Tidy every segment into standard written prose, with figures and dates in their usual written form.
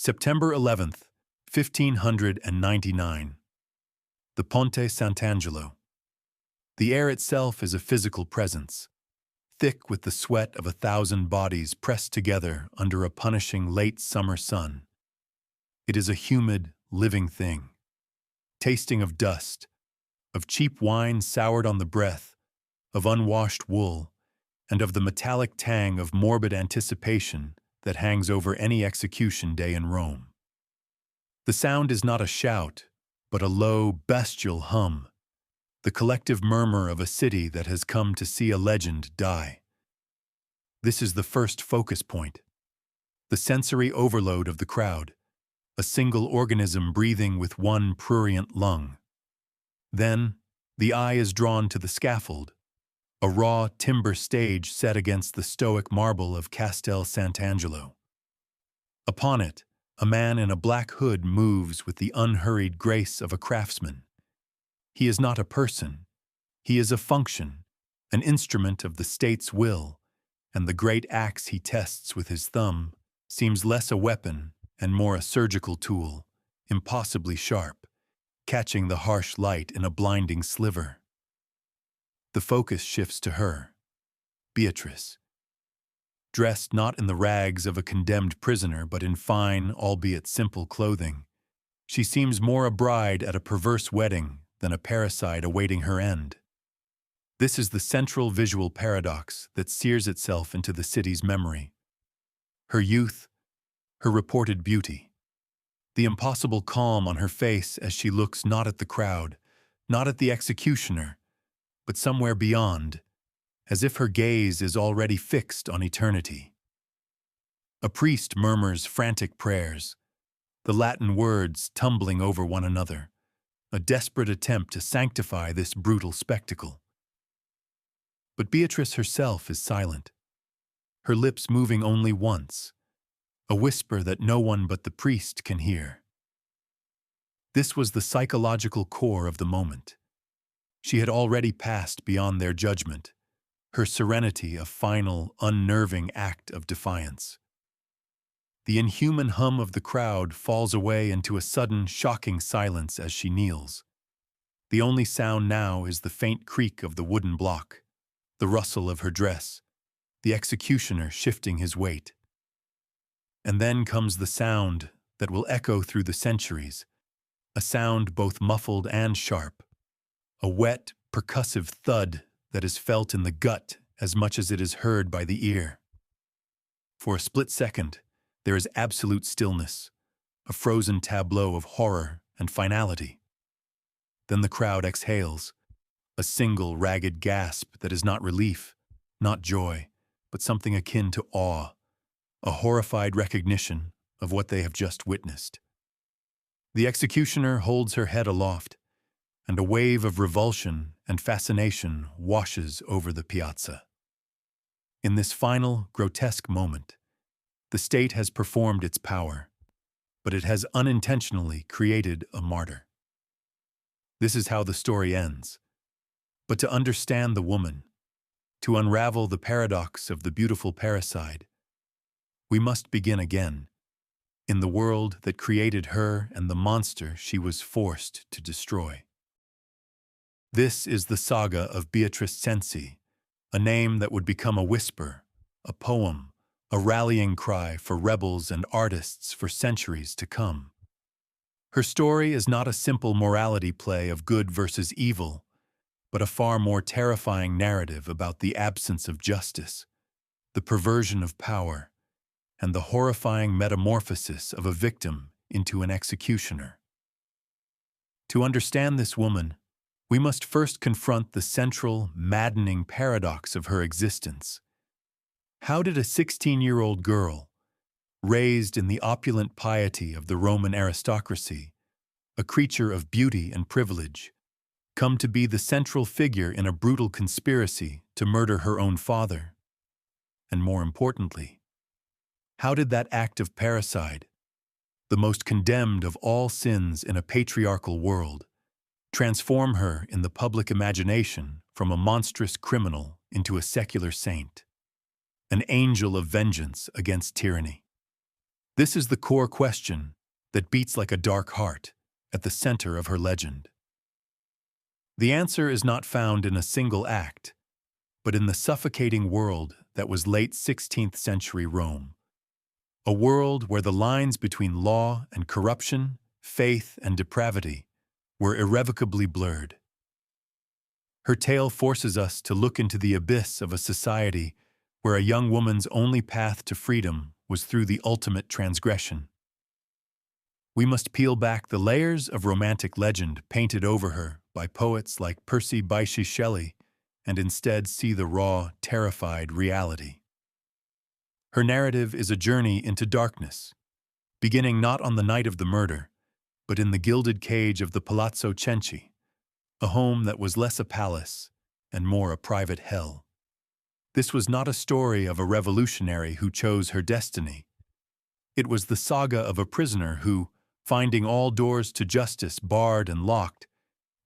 September 11th, 1599. The Ponte Sant'Angelo. The air itself is a physical presence, thick with the sweat of 1,000 bodies pressed together under a punishing late summer sun. It is a humid, living thing, tasting of dust, of cheap wine soured on the breath, of unwashed wool, and of the metallic tang of morbid anticipation that hangs over any execution day in Rome. The sound is not a shout, but a low, bestial hum, the collective murmur of a city that has come to see a legend die. This is the first focus point, the sensory overload of the crowd, a single organism breathing with one prurient lung. Then, the eye is drawn to the scaffold, a raw timber stage set against the stoic marble of Castel Sant'Angelo. Upon it, a man in a black hood moves with the unhurried grace of a craftsman. He is not a person. He is a function, an instrument of the state's will, and the great axe he tests with his thumb seems less a weapon and more a surgical tool, impossibly sharp, catching the harsh light in a blinding sliver. The focus shifts to her, Beatrice. Dressed not in the rags of a condemned prisoner but in fine, albeit simple clothing, she seems more a bride at a perverse wedding than a parricide awaiting her end. This is the central visual paradox that sears itself into the city's memory. Her youth, her reported beauty, the impossible calm on her face as she looks not at the crowd, not at the executioner, but somewhere beyond, as if her gaze is already fixed on eternity. A priest murmurs frantic prayers, the Latin words tumbling over one another, a desperate attempt to sanctify this brutal spectacle. But Beatrice herself is silent, her lips moving only once, a whisper that no one but the priest can hear. This was the psychological core of the moment. She had already passed beyond their judgment, her serenity a final, unnerving act of defiance. The inhuman hum of the crowd falls away into a sudden, shocking silence as she kneels. The only sound now is the faint creak of the wooden block, the rustle of her dress, the executioner shifting his weight. And then comes the sound that will echo through the centuries, a sound both muffled and sharp, a wet, percussive thud that is felt in the gut as much as it is heard by the ear. For a split second, there is absolute stillness, a frozen tableau of horror and finality. Then the crowd exhales, a single ragged gasp that is not relief, not joy, but something akin to awe, a horrified recognition of what they have just witnessed. The executioner holds her head aloft, and a wave of revulsion and fascination washes over the piazza. In this final, grotesque moment, the state has performed its power, but it has unintentionally created a martyr. This is how the story ends. But to understand the woman, to unravel the paradox of the beautiful parricide, we must begin again, in the world that created her and the monster she was forced to destroy. This is the saga of Beatrice Cenci, a name that would become a whisper, a poem, a rallying cry for rebels and artists for centuries to come. Her story is not a simple morality play of good versus evil, but a far more terrifying narrative about the absence of justice, the perversion of power, and the horrifying metamorphosis of a victim into an executioner. To understand this woman, we must first confront the central, maddening paradox of her existence. How did a 16-year-old girl, raised in the opulent piety of the Roman aristocracy, a creature of beauty and privilege, come to be the central figure in a brutal conspiracy to murder her own father? And more importantly, how did that act of parricide, the most condemned of all sins in a patriarchal world, transform her in the public imagination from a monstrous criminal into a secular saint, an angel of vengeance against tyranny? This is the core question that beats like a dark heart at the center of her legend. The answer is not found in a single act, but in the suffocating world that was late 16th century Rome. A world where the lines between law and corruption, faith and depravity were irrevocably blurred. Her tale forces us to look into the abyss of a society where a young woman's only path to freedom was through the ultimate transgression. We must peel back the layers of romantic legend painted over her by poets like Percy Bysshe Shelley and instead see the raw, terrified reality. Her narrative is a journey into darkness, beginning not on the night of the murder, but in the gilded cage of the Palazzo Cenci, a home that was less a palace and more a private hell. This was not a story of a revolutionary who chose her destiny. It was the saga of a prisoner who, finding all doors to justice barred and locked,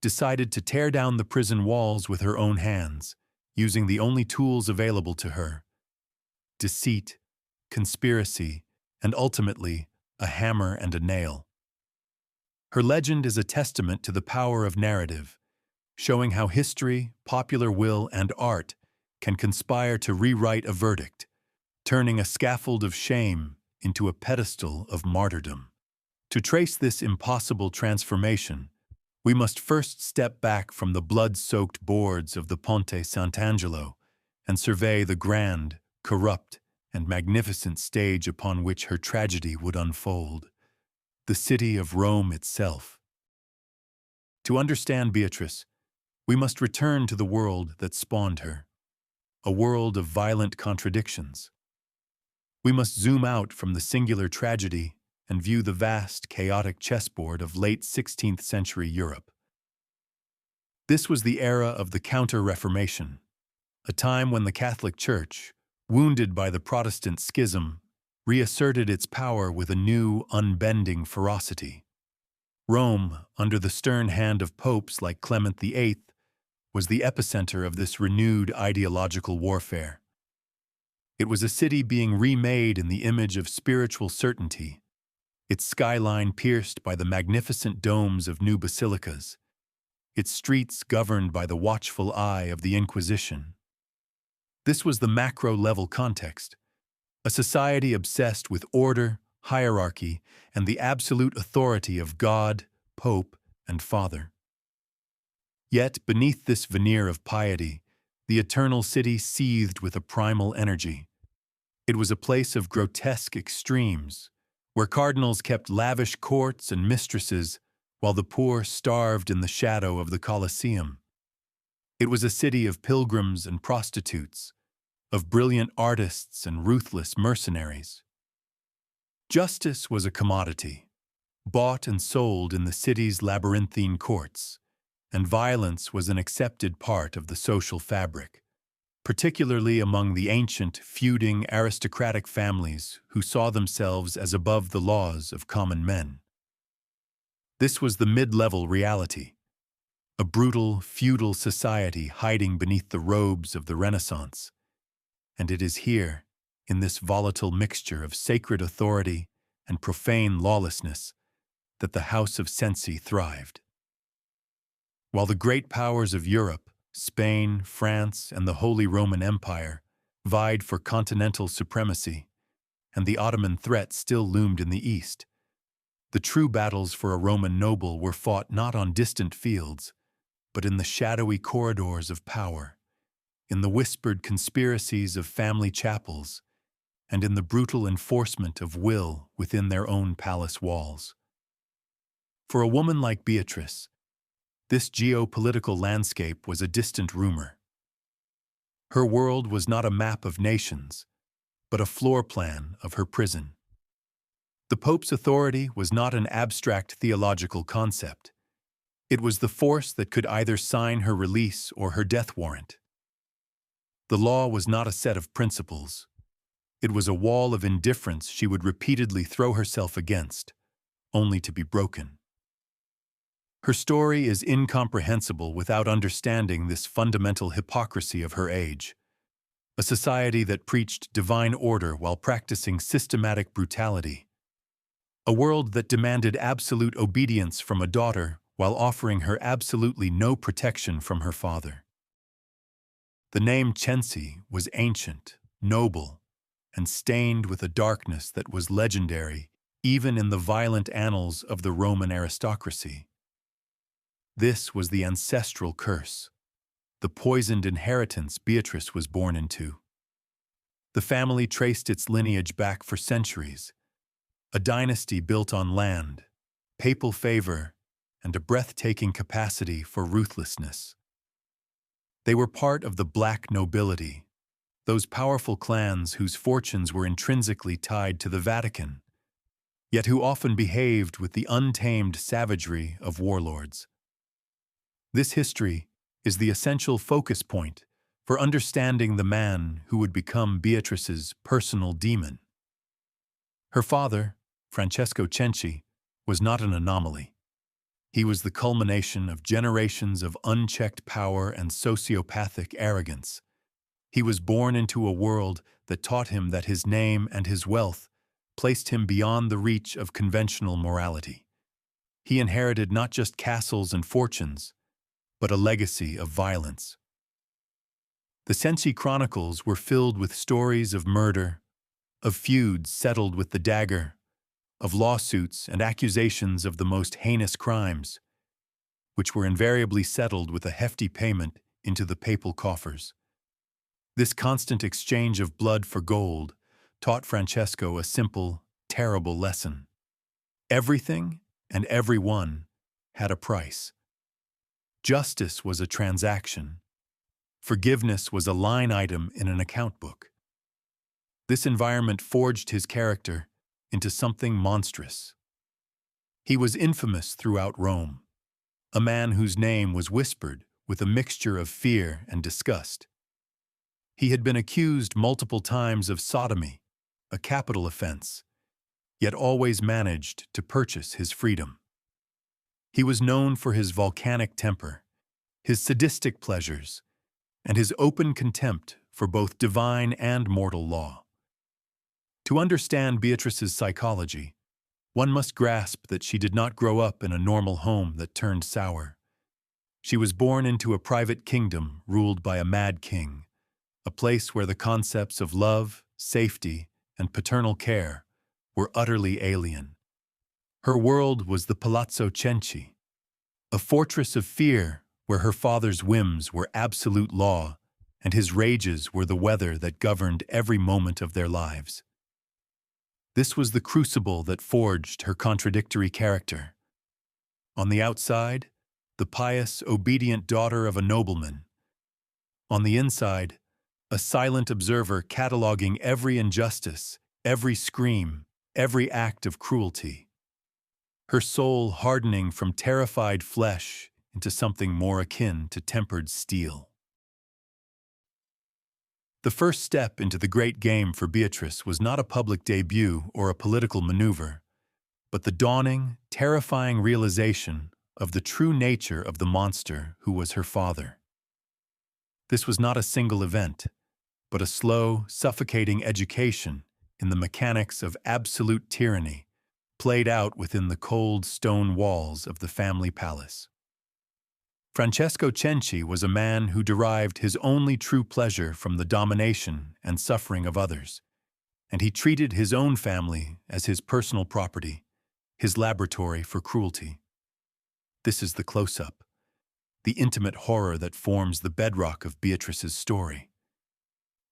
decided to tear down the prison walls with her own hands, using the only tools available to her: deceit, conspiracy, and ultimately, a hammer and a nail. Her legend is a testament to the power of narrative, showing how history, popular will, and art can conspire to rewrite a verdict, turning a scaffold of shame into a pedestal of martyrdom. To trace this impossible transformation, we must first step back from the blood-soaked boards of the Ponte Sant'Angelo and survey the grand, corrupt, and magnificent stage upon which her tragedy would unfold: the city of Rome itself. To understand Beatrice, we must return to the world that spawned her, a world of violent contradictions. We must zoom out from the singular tragedy and view the vast, chaotic chessboard of late 16th century Europe. This was the era of the Counter-Reformation, a time when the Catholic Church, wounded by the Protestant schism, reasserted its power with a new, unbending ferocity. Rome, under the stern hand of popes like Clement VIII, was the epicenter of this renewed ideological warfare. It was a city being remade in the image of spiritual certainty, its skyline pierced by the magnificent domes of new basilicas, its streets governed by the watchful eye of the Inquisition. This was the macro-level context, a society obsessed with order, hierarchy, and the absolute authority of God, Pope, and Father. Yet, beneath this veneer of piety, the eternal city seethed with a primal energy. It was a place of grotesque extremes, where cardinals kept lavish courts and mistresses while the poor starved in the shadow of the Colosseum. It was a city of pilgrims and prostitutes, of brilliant artists and ruthless mercenaries. Justice was a commodity, bought and sold in the city's labyrinthine courts, and violence was an accepted part of the social fabric, particularly among the ancient, feuding, aristocratic families who saw themselves as above the laws of common men. This was the mid-level reality, a brutal, feudal society hiding beneath the robes of the Renaissance. And it is here, in this volatile mixture of sacred authority and profane lawlessness, that the House of Cenci thrived. While the great powers of Europe, Spain, France, and the Holy Roman Empire, vied for continental supremacy, and the Ottoman threat still loomed in the east, the true battles for a Roman noble were fought not on distant fields, but in the shadowy corridors of power, in the whispered conspiracies of family chapels, and in the brutal enforcement of will within their own palace walls. For a woman like Beatrice, this geopolitical landscape was a distant rumor. Her world was not a map of nations, but a floor plan of her prison. The Pope's authority was not an abstract theological concept. It was the force that could either sign her release or her death warrant. The law was not a set of principles. It was a wall of indifference she would repeatedly throw herself against, only to be broken. Her story is incomprehensible without understanding this fundamental hypocrisy of her age, a society that preached divine order while practicing systematic brutality, A world that demanded absolute obedience from a daughter while offering her absolutely no protection from her father. The name Cenci was ancient, noble, and stained with a darkness that was legendary even in the violent annals of the Roman aristocracy. This was the ancestral curse, the poisoned inheritance Beatrice was born into. The family traced its lineage back for centuries, a dynasty built on land, papal favor, and a breathtaking capacity for ruthlessness. They were part of the black nobility, those powerful clans whose fortunes were intrinsically tied to the Vatican, yet who often behaved with the untamed savagery of warlords. This history is the essential focus point for understanding the man who would become Beatrice's personal demon. Her father, Francesco Cenci, was not an anomaly. He was the culmination of generations of unchecked power and sociopathic arrogance. He was born into a world that taught him that his name and his wealth placed him beyond the reach of conventional morality. He inherited not just castles and fortunes, but a legacy of violence. The Cenci chronicles were filled with stories of murder, of feuds settled with the dagger, of lawsuits and accusations of the most heinous crimes, which were invariably settled with a hefty payment into the papal coffers. This constant exchange of blood for gold taught Francesco a simple, terrible lesson. Everything and everyone had a price. Justice was a transaction. Forgiveness was a line item in an account book. This environment forged his character into something monstrous. He was infamous throughout Rome, a man whose name was whispered with a mixture of fear and disgust. He had been accused multiple times of sodomy, a capital offense, yet always managed to purchase his freedom. He was known for his volcanic temper, his sadistic pleasures, and his open contempt for both divine and mortal law. To understand Beatrice's psychology, one must grasp that she did not grow up in a normal home that turned sour. She was born into a private kingdom ruled by a mad king, a place where the concepts of love, safety, and paternal care were utterly alien. Her world was the Palazzo Cenci, a fortress of fear where her father's whims were absolute law and his rages were the weather that governed every moment of their lives. This was the crucible that forged her contradictory character. On the outside, the pious, obedient daughter of a nobleman. On the inside, a silent observer cataloging every injustice, every scream, every act of cruelty. Her soul hardening from terrified flesh into something more akin to tempered steel. The first step into the great game for Beatrice was not a public debut or a political maneuver, but the dawning, terrifying realization of the true nature of the monster who was her father. This was not a single event, but a slow, suffocating education in the mechanics of absolute tyranny played out within the cold stone walls of the family palace. Francesco Cenci was a man who derived his only true pleasure from the domination and suffering of others, and he treated his own family as his personal property, his laboratory for cruelty. This is the close-up, the intimate horror that forms the bedrock of Beatrice's story.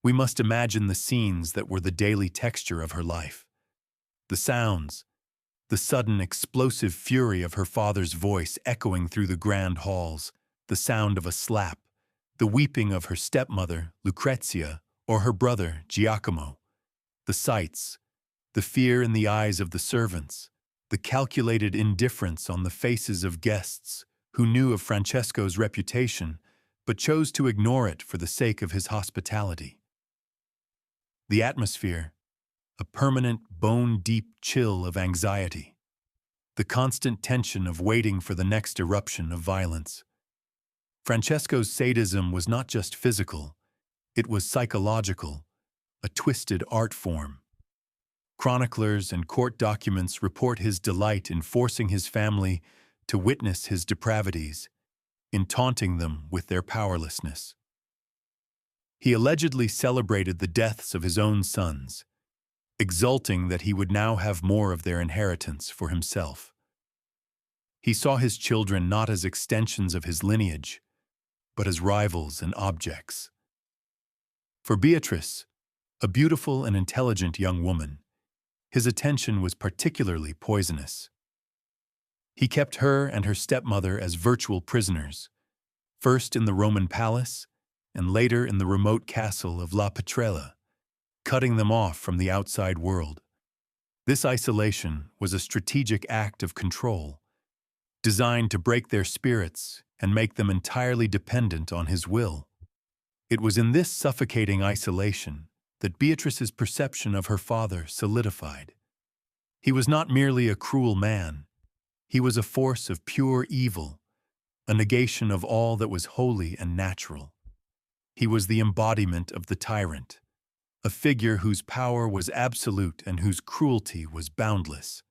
We must imagine the scenes that were the daily texture of her life. The sounds, the sudden explosive fury of her father's voice echoing through the grand halls, the sound of a slap, the weeping of her stepmother, Lucrezia, or her brother, Giacomo, the sights, the fear in the eyes of the servants, the calculated indifference on the faces of guests who knew of Francesco's reputation but chose to ignore it for the sake of his hospitality. The atmosphere, a permanent bone-deep chill of anxiety, the constant tension of waiting for the next eruption of violence. Francesco's sadism was not just physical, it was psychological, a twisted art form. Chroniclers and court documents report his delight in forcing his family to witness his depravities, in taunting them with their powerlessness. He allegedly celebrated the deaths of his own sons, exulting that he would now have more of their inheritance for himself. He saw his children not as extensions of his lineage, but as rivals and objects. For Beatrice, a beautiful and intelligent young woman, his attention was particularly poisonous. He kept her and her stepmother as virtual prisoners, first in the Roman palace and later in the remote castle of La Petrella, cutting them off from the outside world. This isolation was a strategic act of control, designed to break their spirits and make them entirely dependent on his will. It was in this suffocating isolation that Beatrice's perception of her father solidified. He was not merely a cruel man. He was a force of pure evil, a negation of all that was holy and natural. He was the embodiment of the tyrant, a figure whose power was absolute and whose cruelty was boundless.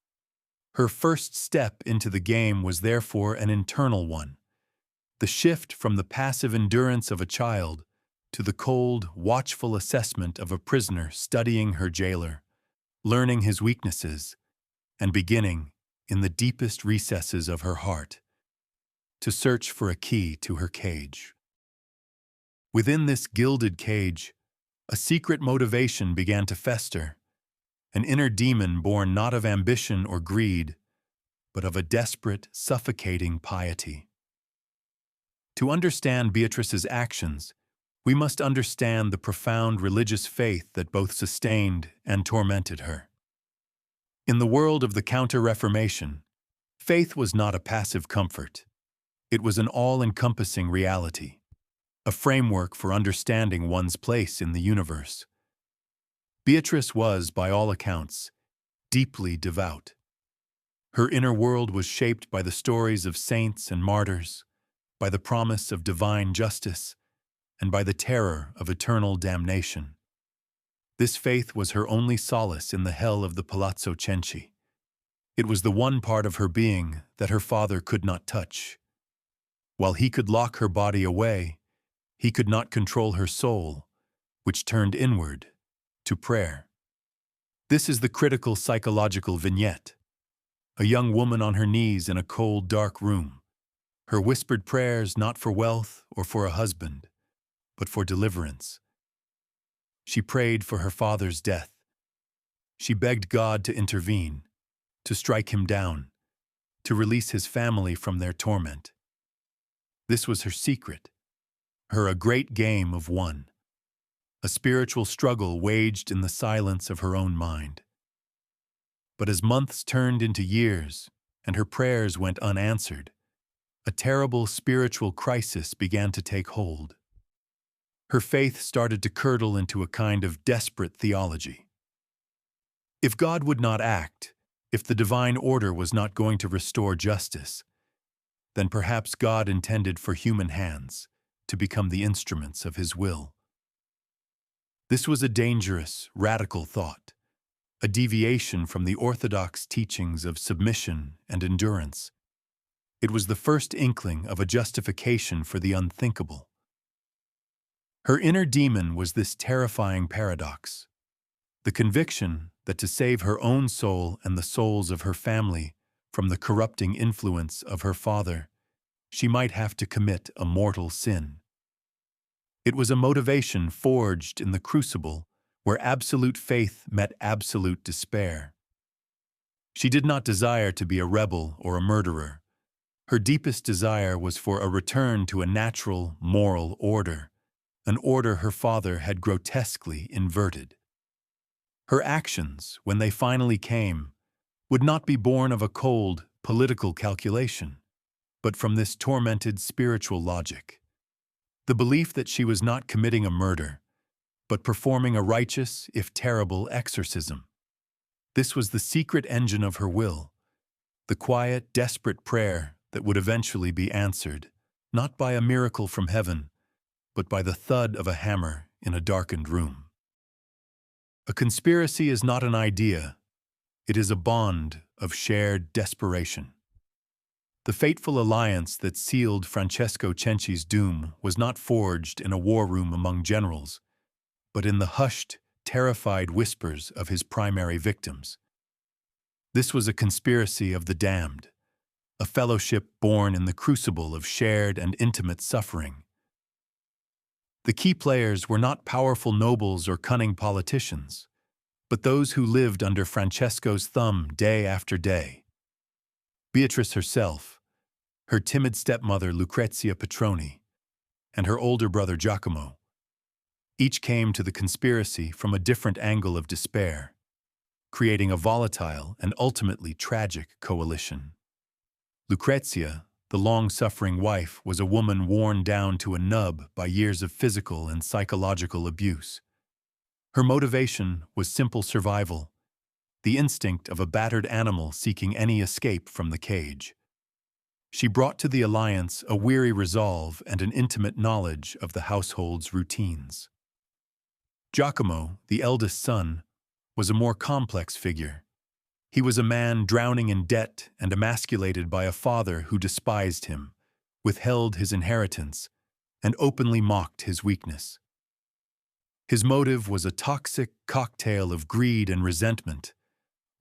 Her first step into the game was therefore an internal one, the shift from the passive endurance of a child to the cold, watchful assessment of a prisoner studying her jailer, learning his weaknesses, and beginning, in the deepest recesses of her heart, to search for a key to her cage. Within this gilded cage, a secret motivation began to fester, an inner demon born not of ambition or greed, but of a desperate, suffocating piety. To understand Beatrice's actions, we must understand the profound religious faith that both sustained and tormented her. In the world of the Counter-Reformation, faith was not a passive comfort. It was an all-encompassing reality, a framework for understanding one's place in the universe. Beatrice was, by all accounts, deeply devout. Her inner world was shaped by the stories of saints and martyrs, by the promise of divine justice, and by the terror of eternal damnation. This faith was her only solace in the hell of the Palazzo Cenci. It was the one part of her being that her father could not touch. While he could lock her body away, he could not control her soul, which turned inward, to prayer. This is the critical psychological vignette. A young woman on her knees in a cold, dark room, her whispered prayers not for wealth or for a husband, but for deliverance. She prayed for her father's death. She begged God to intervene, to strike him down, to release his family from their torment. This was her secret, a great game of one, a spiritual struggle waged in the silence of her own mind. But as months turned into years and her prayers went unanswered, a terrible spiritual crisis began to take hold. Her faith started to curdle into a kind of desperate theology. If God would not act, if the divine order was not going to restore justice, then perhaps God intended for human hands to become the instruments of his will. This was a dangerous, radical thought, a deviation from the orthodox teachings of submission and endurance. It was the first inkling of a justification for the unthinkable. Her inner demon was this terrifying paradox, the conviction that to save her own soul and the souls of her family from the corrupting influence of her father, she might have to commit a mortal sin. It was a motivation forged in the crucible where absolute faith met absolute despair. She did not desire to be a rebel or a murderer. Her deepest desire was for a return to a natural, moral order, an order her father had grotesquely inverted. Her actions, when they finally came, would not be born of a cold, political calculation, but from this tormented spiritual logic. The belief that she was not committing a murder, but performing a righteous, if terrible, exorcism. This was the secret engine of her will, the quiet, desperate prayer that would eventually be answered, not by a miracle from heaven, but by the thud of a hammer in a darkened room. A conspiracy is not an idea, it is a bond of shared desperation. The fateful alliance that sealed Francesco Cenci's doom was not forged in a war room among generals, but in the hushed, terrified whispers of his primary victims. This was a conspiracy of the damned, a fellowship born in the crucible of shared and intimate suffering. The key players were not powerful nobles or cunning politicians, but those who lived under Francesco's thumb day after day. Beatrice herself, her timid stepmother Lucrezia Petroni, and her older brother Giacomo. Each came to the conspiracy from a different angle of despair, creating a volatile and ultimately tragic coalition. Lucrezia, the long-suffering wife, was a woman worn down to a nub by years of physical and psychological abuse. Her motivation was simple survival, the instinct of a battered animal seeking any escape from the cage. She brought to the alliance a weary resolve and an intimate knowledge of the household's routines. Giacomo, the eldest son, was a more complex figure. He was a man drowning in debt and emasculated by a father who despised him, withheld his inheritance, and openly mocked his weakness. His motive was a toxic cocktail of greed and resentment,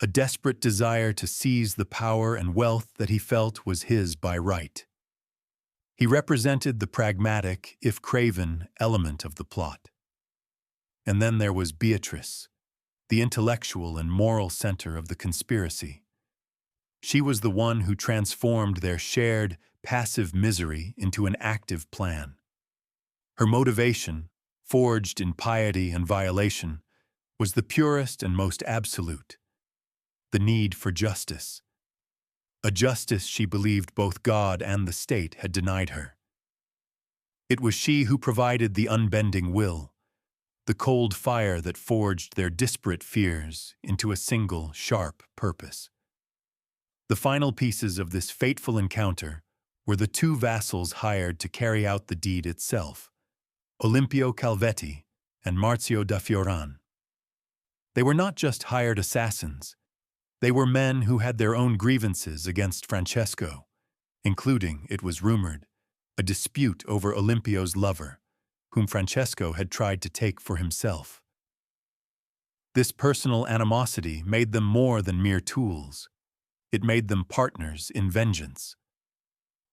a desperate desire to seize the power and wealth that he felt was his by right. He represented the pragmatic, if craven, element of the plot. And then there was Beatrice, the intellectual and moral center of the conspiracy. She was the one who transformed their shared, passive misery into an active plan. Her motivation, forged in piety and violation, was the purest and most absolute: the need for justice. A justice she believed both God and the state had denied her. It was she who provided the unbending will, the cold fire that forged their disparate fears into a single, sharp purpose. The final pieces of this fateful encounter were the two vassals hired to carry out the deed itself, Olimpio Calvetti and Marzio da Fioran. They were not just hired assassins. They were men who had their own grievances against Francesco, including, it was rumored, a dispute over Olimpio's lover, whom Francesco had tried to take for himself. This personal animosity made them more than mere tools. It made them partners in vengeance.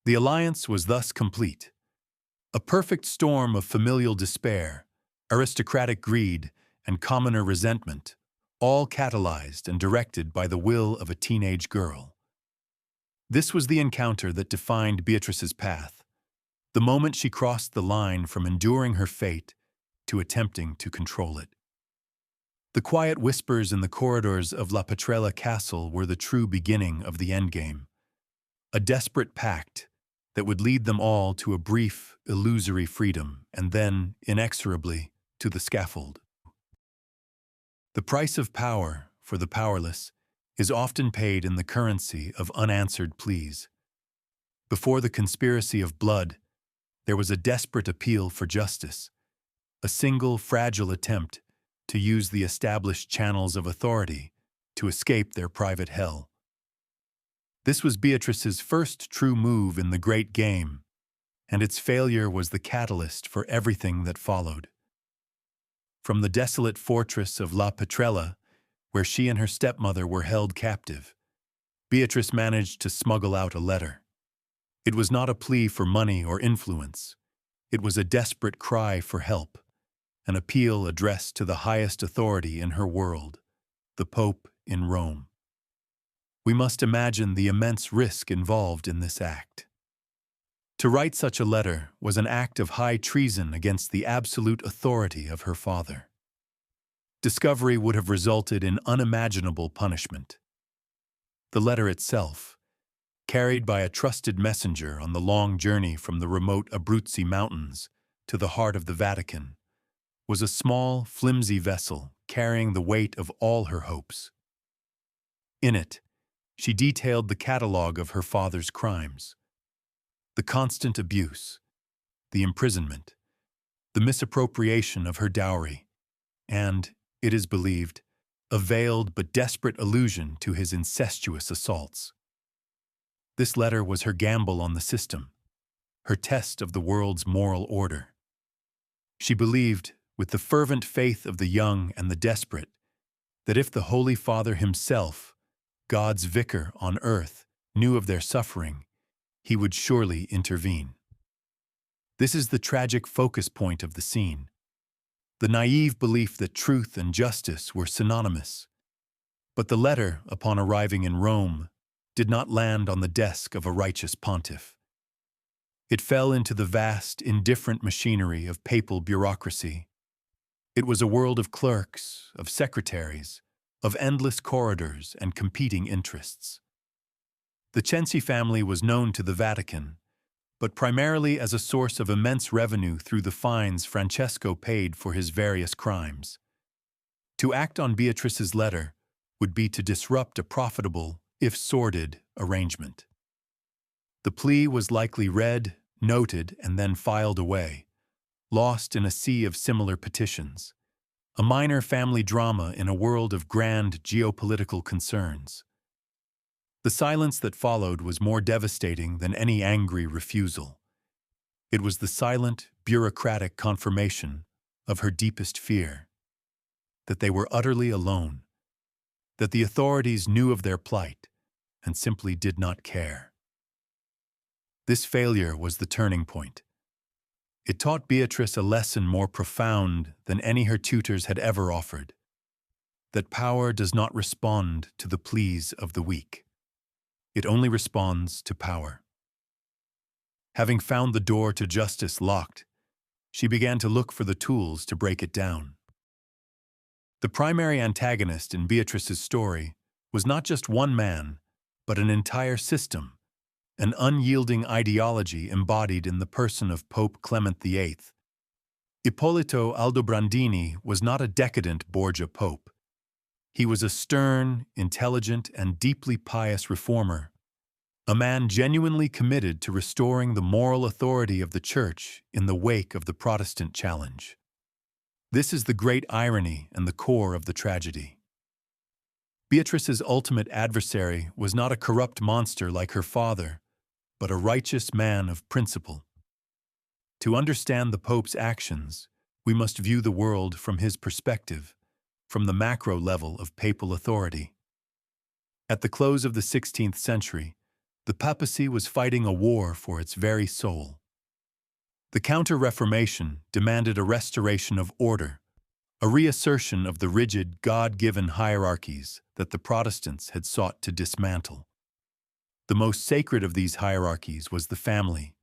The alliance was thus complete. A perfect storm of familial despair, aristocratic greed, and commoner resentment, all catalyzed and directed by the will of a teenage girl. This was the encounter that defined Beatrice's path, the moment she crossed the line from enduring her fate to attempting to control it. The quiet whispers in the corridors of La Petrella Castle were the true beginning of the endgame, a desperate pact that would lead them all to a brief, illusory freedom and then, inexorably, to the scaffold. The price of power, for the powerless, is often paid in the currency of unanswered pleas. Before the conspiracy of blood, there was a desperate appeal for justice, a single fragile attempt to use the established channels of authority to escape their private hell. This was Beatrice's first true move in the great game, and its failure was the catalyst for everything that followed. From the desolate fortress of La Petrella, where she and her stepmother were held captive, Beatrice managed to smuggle out a letter. It was not a plea for money or influence. It was a desperate cry for help, an appeal addressed to the highest authority in her world, the Pope in Rome. We must imagine the immense risk involved in this act. To write such a letter was an act of high treason against the absolute authority of her father. Discovery would have resulted in unimaginable punishment. The letter itself, carried by a trusted messenger on the long journey from the remote Abruzzi Mountains to the heart of the Vatican, was a small, flimsy vessel carrying the weight of all her hopes. In it, she detailed the catalogue of her father's crimes: the constant abuse, the imprisonment, the misappropriation of her dowry, and, it is believed, a veiled but desperate allusion to his incestuous assaults. This letter was her gamble on the system, her test of the world's moral order. She believed, with the fervent faith of the young and the desperate, that if the Holy Father himself, God's vicar on earth, knew of their suffering, he would surely intervene. This is the tragic focus point of the scene. The naive belief that truth and justice were synonymous. But the letter, upon arriving in Rome, did not land on the desk of a righteous pontiff. It fell into the vast, indifferent machinery of papal bureaucracy. It was a world of clerks, of secretaries, of endless corridors and competing interests. The Cenci family was known to the Vatican, but primarily as a source of immense revenue through the fines Francesco paid for his various crimes. To act on Beatrice's letter would be to disrupt a profitable, if sordid, arrangement. The plea was likely read, noted, and then filed away, lost in a sea of similar petitions, a minor family drama in a world of grand geopolitical concerns. The silence that followed was more devastating than any angry refusal. It was the silent, bureaucratic confirmation of her deepest fear, that they were utterly alone, that the authorities knew of their plight and simply did not care. This failure was the turning point. It taught Beatrice a lesson more profound than any her tutors had ever offered, that power does not respond to the pleas of the weak. It only responds to power. Having found the door to justice locked, she began to look for the tools to break it down. The primary antagonist in Beatrice's story was not just one man, but an entire system, an unyielding ideology embodied in the person of Pope Clement VIII. Ippolito Aldobrandini was not a decadent Borgia pope. He was a stern, intelligent, and deeply pious reformer, a man genuinely committed to restoring the moral authority of the Church in the wake of the Protestant challenge. This is the great irony and the core of the tragedy. Beatrice's ultimate adversary was not a corrupt monster like her father, but a righteous man of principle. To understand the Pope's actions, we must view the world from his perspective, from the macro level of papal authority. At the close of the 16th century, the papacy was fighting a war for its very soul. The Counter-Reformation demanded a restoration of order, a reassertion of the rigid, God-given hierarchies that the Protestants had sought to dismantle. The most sacred of these hierarchies was the family,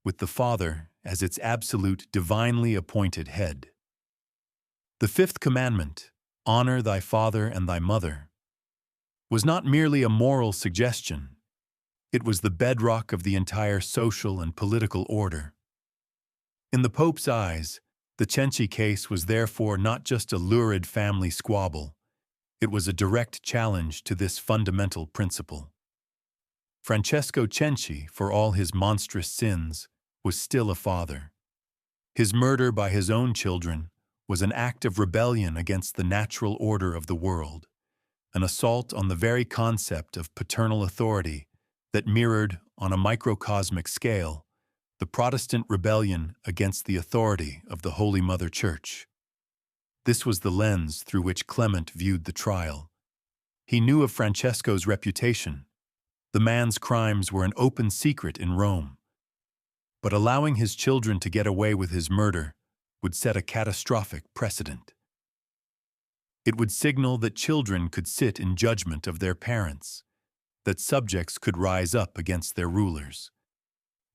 with the father as its absolute, divinely appointed head. The fifth commandment, "Honor thy father and thy mother," was not merely a moral suggestion. It was the bedrock of the entire social and political order. In the Pope's eyes, the Cenci case was therefore not just a lurid family squabble. It was a direct challenge to this fundamental principle. Francesco Cenci, for all his monstrous sins, was still a father. His murder by his own children was an act of rebellion against the natural order of the world, an assault on the very concept of paternal authority that mirrored, on a microcosmic scale, the Protestant rebellion against the authority of the Holy Mother Church. This was the lens through which Clement viewed the trial. He knew of Francesco's reputation. The man's crimes were an open secret in Rome. But allowing his children to get away with his murder would set a catastrophic precedent. It would signal that children could sit in judgment of their parents, that subjects could rise up against their rulers.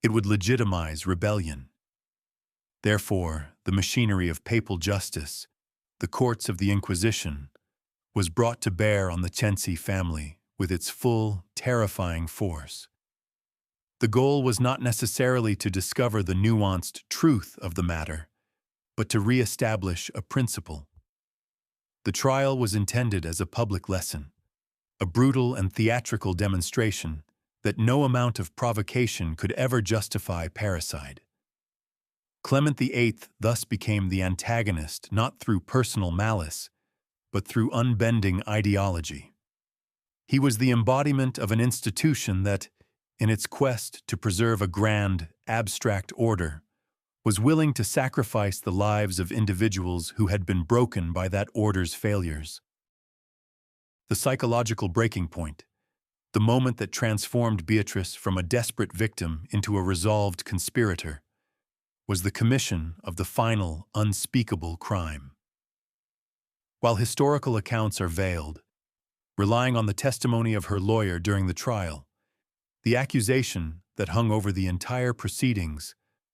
It would legitimize rebellion. Therefore, the machinery of papal justice, the courts of the Inquisition, was brought to bear on the Cenci family with its full, terrifying force. The goal was not necessarily to discover the nuanced truth of the matter, but to re-establish a principle. The trial was intended as a public lesson, a brutal and theatrical demonstration that no amount of provocation could ever justify parricide. Clement VIII thus became the antagonist not through personal malice, but through unbending ideology. He was the embodiment of an institution that, in its quest to preserve a grand, abstract order, was willing to sacrifice the lives of individuals who had been broken by that order's failures. The psychological breaking point, the moment that transformed Beatrice from a desperate victim into a resolved conspirator, was the commission of the final, unspeakable crime. While historical accounts are veiled, relying on the testimony of her lawyer during the trial, the accusation that hung over the entire proceedings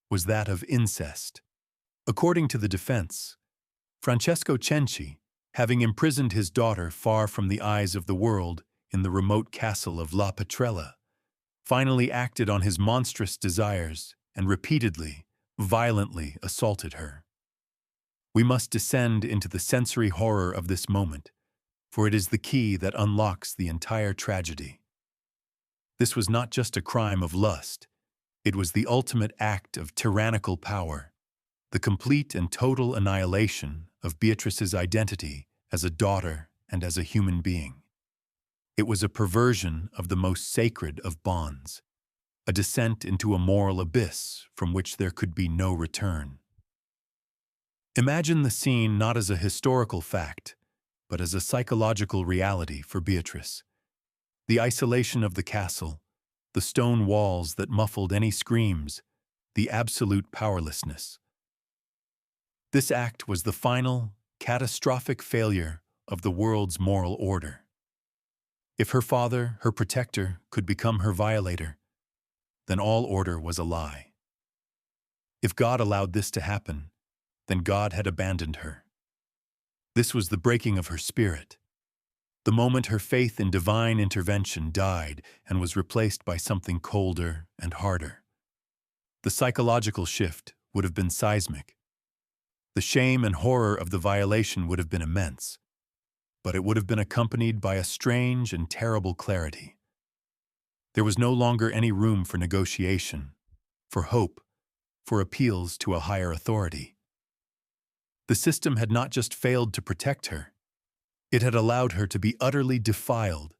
was that of incest. According to the defense, Francesco Cenci, having imprisoned his daughter far from the eyes of the world in the remote castle of La Petrella, finally acted on his monstrous desires and repeatedly, violently assaulted her. We must descend into the sensory horror of this moment, for it is the key that unlocks the entire tragedy. This was not just a crime of lust, it was the ultimate act of tyrannical power, the complete and total annihilation of Beatrice's identity as a daughter and as a human being. It was a perversion of the most sacred of bonds, a descent into a moral abyss from which there could be no return. Imagine the scene not as a historical fact, but as a psychological reality for Beatrice. The isolation of the castle, the stone walls that muffled any screams, the absolute powerlessness. This act was the final, catastrophic failure of the world's moral order. If her father, her protector, could become her violator, then all order was a lie. If God allowed this to happen, then God had abandoned her. This was the breaking of her spirit, the moment her faith in divine intervention died and was replaced by something colder and harder. The psychological shift would have been seismic. The shame and horror of the violation would have been immense, but it would have been accompanied by a strange and terrible clarity. There was no longer any room for negotiation, for hope, for appeals to a higher authority. The system had not just failed to protect her, it had allowed her to be utterly defiled.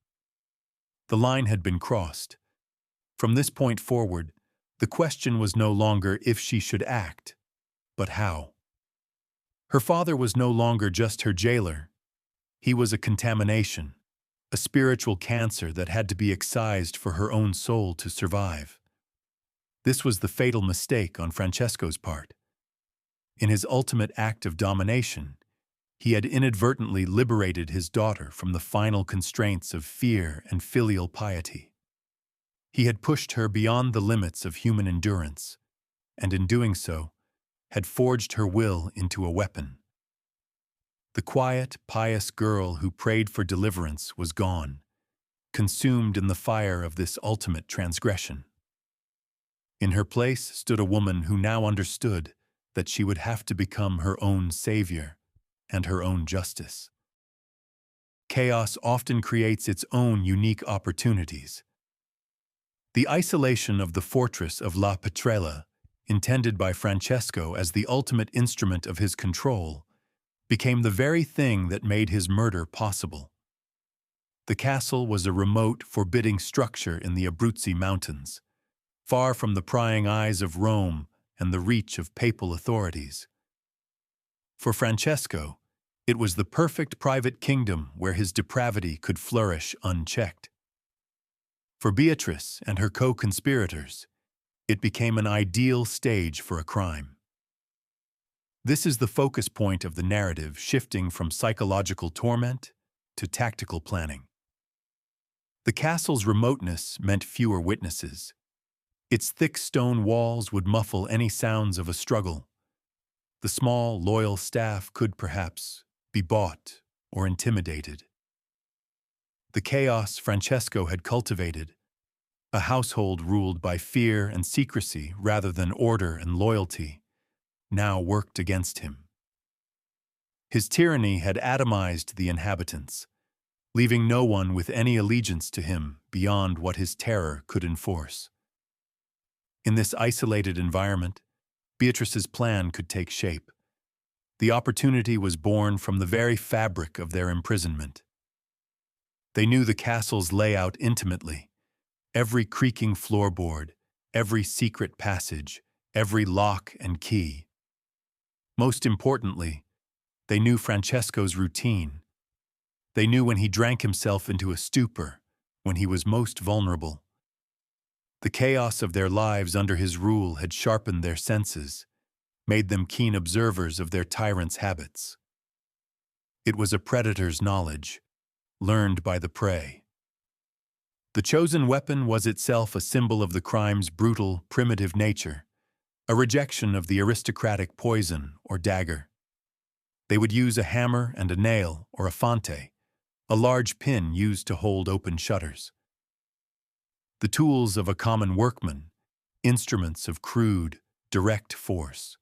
The line had been crossed. From this point forward, the question was no longer if she should act, but how. Her father was no longer just her jailer. He was a contamination, a spiritual cancer that had to be excised for her own soul to survive. This was the fatal mistake on Francesco's part. In his ultimate act of domination, he had inadvertently liberated his daughter from the final constraints of fear and filial piety. He had pushed her beyond the limits of human endurance, and in doing so, had forged her will into a weapon. The quiet, pious girl who prayed for deliverance was gone, consumed in the fire of this ultimate transgression. In her place stood a woman who now understood that she would have to become her own savior and her own justice. Chaos often creates its own unique opportunities. The isolation of the fortress of La Petrella, intended by Francesco as the ultimate instrument of his control, became the very thing that made his murder possible. The castle was a remote, forbidding structure in the Abruzzi Mountains, far from the prying eyes of Rome and the reach of papal authorities. For Francesco, it was the perfect private kingdom where his depravity could flourish unchecked. For Beatrice and her co-conspirators, it became an ideal stage for a crime. This is the focus point of the narrative, shifting from psychological torment to tactical planning. The castle's remoteness meant fewer witnesses. Its thick stone walls would muffle any sounds of a struggle. The small, loyal staff could perhaps be bought or intimidated. The chaos Francesco had cultivated, a household ruled by fear and secrecy rather than order and loyalty, now worked against him. His tyranny had atomized the inhabitants, leaving no one with any allegiance to him beyond what his terror could enforce. In this isolated environment, Beatrice's plan could take shape. The opportunity was born from the very fabric of their imprisonment. They knew the castle's layout intimately, every creaking floorboard, every secret passage, every lock and key. Most importantly, they knew Francesco's routine. They knew when he drank himself into a stupor, when he was most vulnerable. The chaos of their lives under his rule had sharpened their senses, made them keen observers of their tyrant's habits. It was a predator's knowledge, learned by the prey. The chosen weapon was itself a symbol of the crime's brutal, primitive nature, a rejection of the aristocratic poison or dagger. They would use a hammer and a nail or a fante, a large pin used to hold open shutters. The tools of a common workman, instruments of crude, direct force.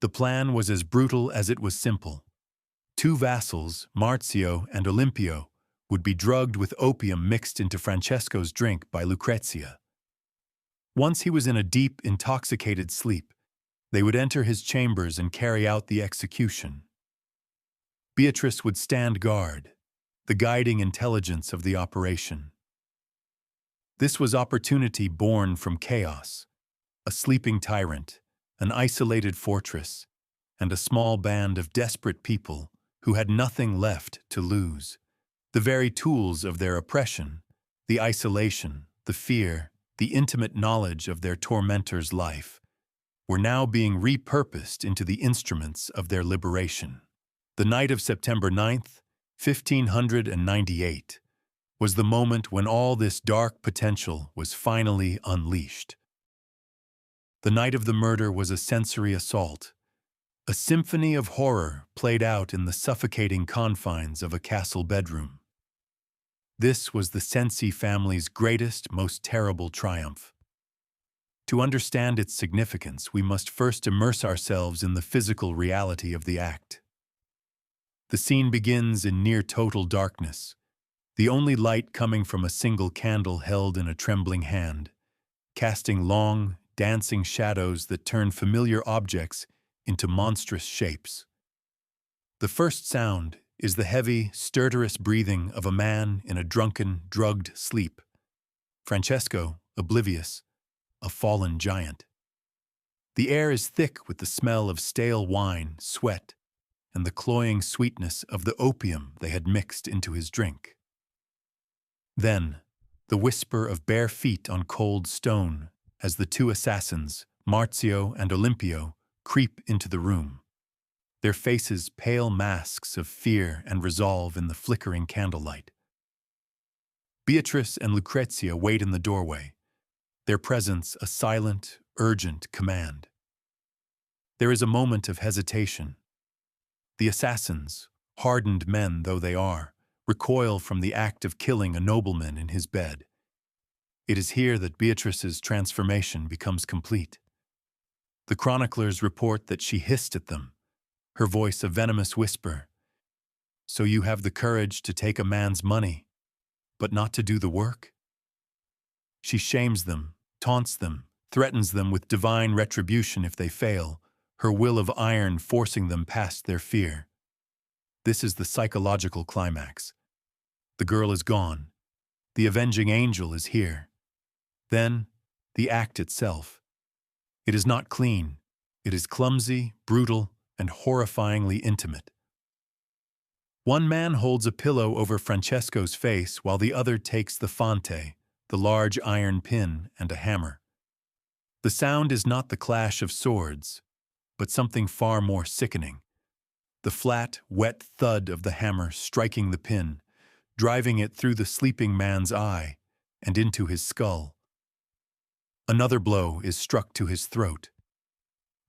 The plan was as brutal as it was simple. Two vassals, Marzio and Olimpio, would be drugged with opium mixed into Francesco's drink by Lucrezia. Once he was in a deep, intoxicated sleep, they would enter his chambers and carry out the execution. Beatrice would stand guard, the guiding intelligence of the operation. This was opportunity born from chaos, a sleeping tyrant, an isolated fortress, and a small band of desperate people who had nothing left to lose. The very tools of their oppression, the isolation, the fear, the intimate knowledge of their tormentor's life, were now being repurposed into the instruments of their liberation. The night of September 9th, 1598, was the moment when all this dark potential was finally unleashed. The night of the murder was a sensory assault, a symphony of horror played out in the suffocating confines of a castle bedroom. This was the Cenci family's greatest, most terrible triumph. To understand its significance, we must first immerse ourselves in the physical reality of the act. The scene begins in near total darkness, the only light coming from a single candle held in a trembling hand, casting long, dancing shadows that turn familiar objects into monstrous shapes. The first sound is the heavy, stertorous breathing of a man in a drunken, drugged sleep. Francesco, oblivious, a fallen giant. The air is thick with the smell of stale wine, sweat, and the cloying sweetness of the opium they had mixed into his drink. Then, the whisper of bare feet on cold stone as the two assassins, Marzio and Olimpio, creep into the room, their faces pale masks of fear and resolve in the flickering candlelight. Beatrice and Lucrezia wait in the doorway, their presence a silent, urgent command. There is a moment of hesitation. The assassins, hardened men though they are, recoil from the act of killing a nobleman in his bed. It is here that Beatrice's transformation becomes complete. The chroniclers report that she hissed at them, her voice a venomous whisper. So you have the courage to take a man's money, but not to do the work? She shames them, taunts them, threatens them with divine retribution if they fail, her will of iron forcing them past their fear. This is the psychological climax. The girl is gone. The avenging angel is here. Then, the act itself. It is not clean. It is clumsy, brutal, and horrifyingly intimate. One man holds a pillow over Francesco's face while the other takes the fante, the large iron pin, and a hammer. The sound is not the clash of swords, but something far more sickening. The flat, wet thud of the hammer striking the pin, driving it through the sleeping man's eye and into his skull. Another blow is struck to his throat.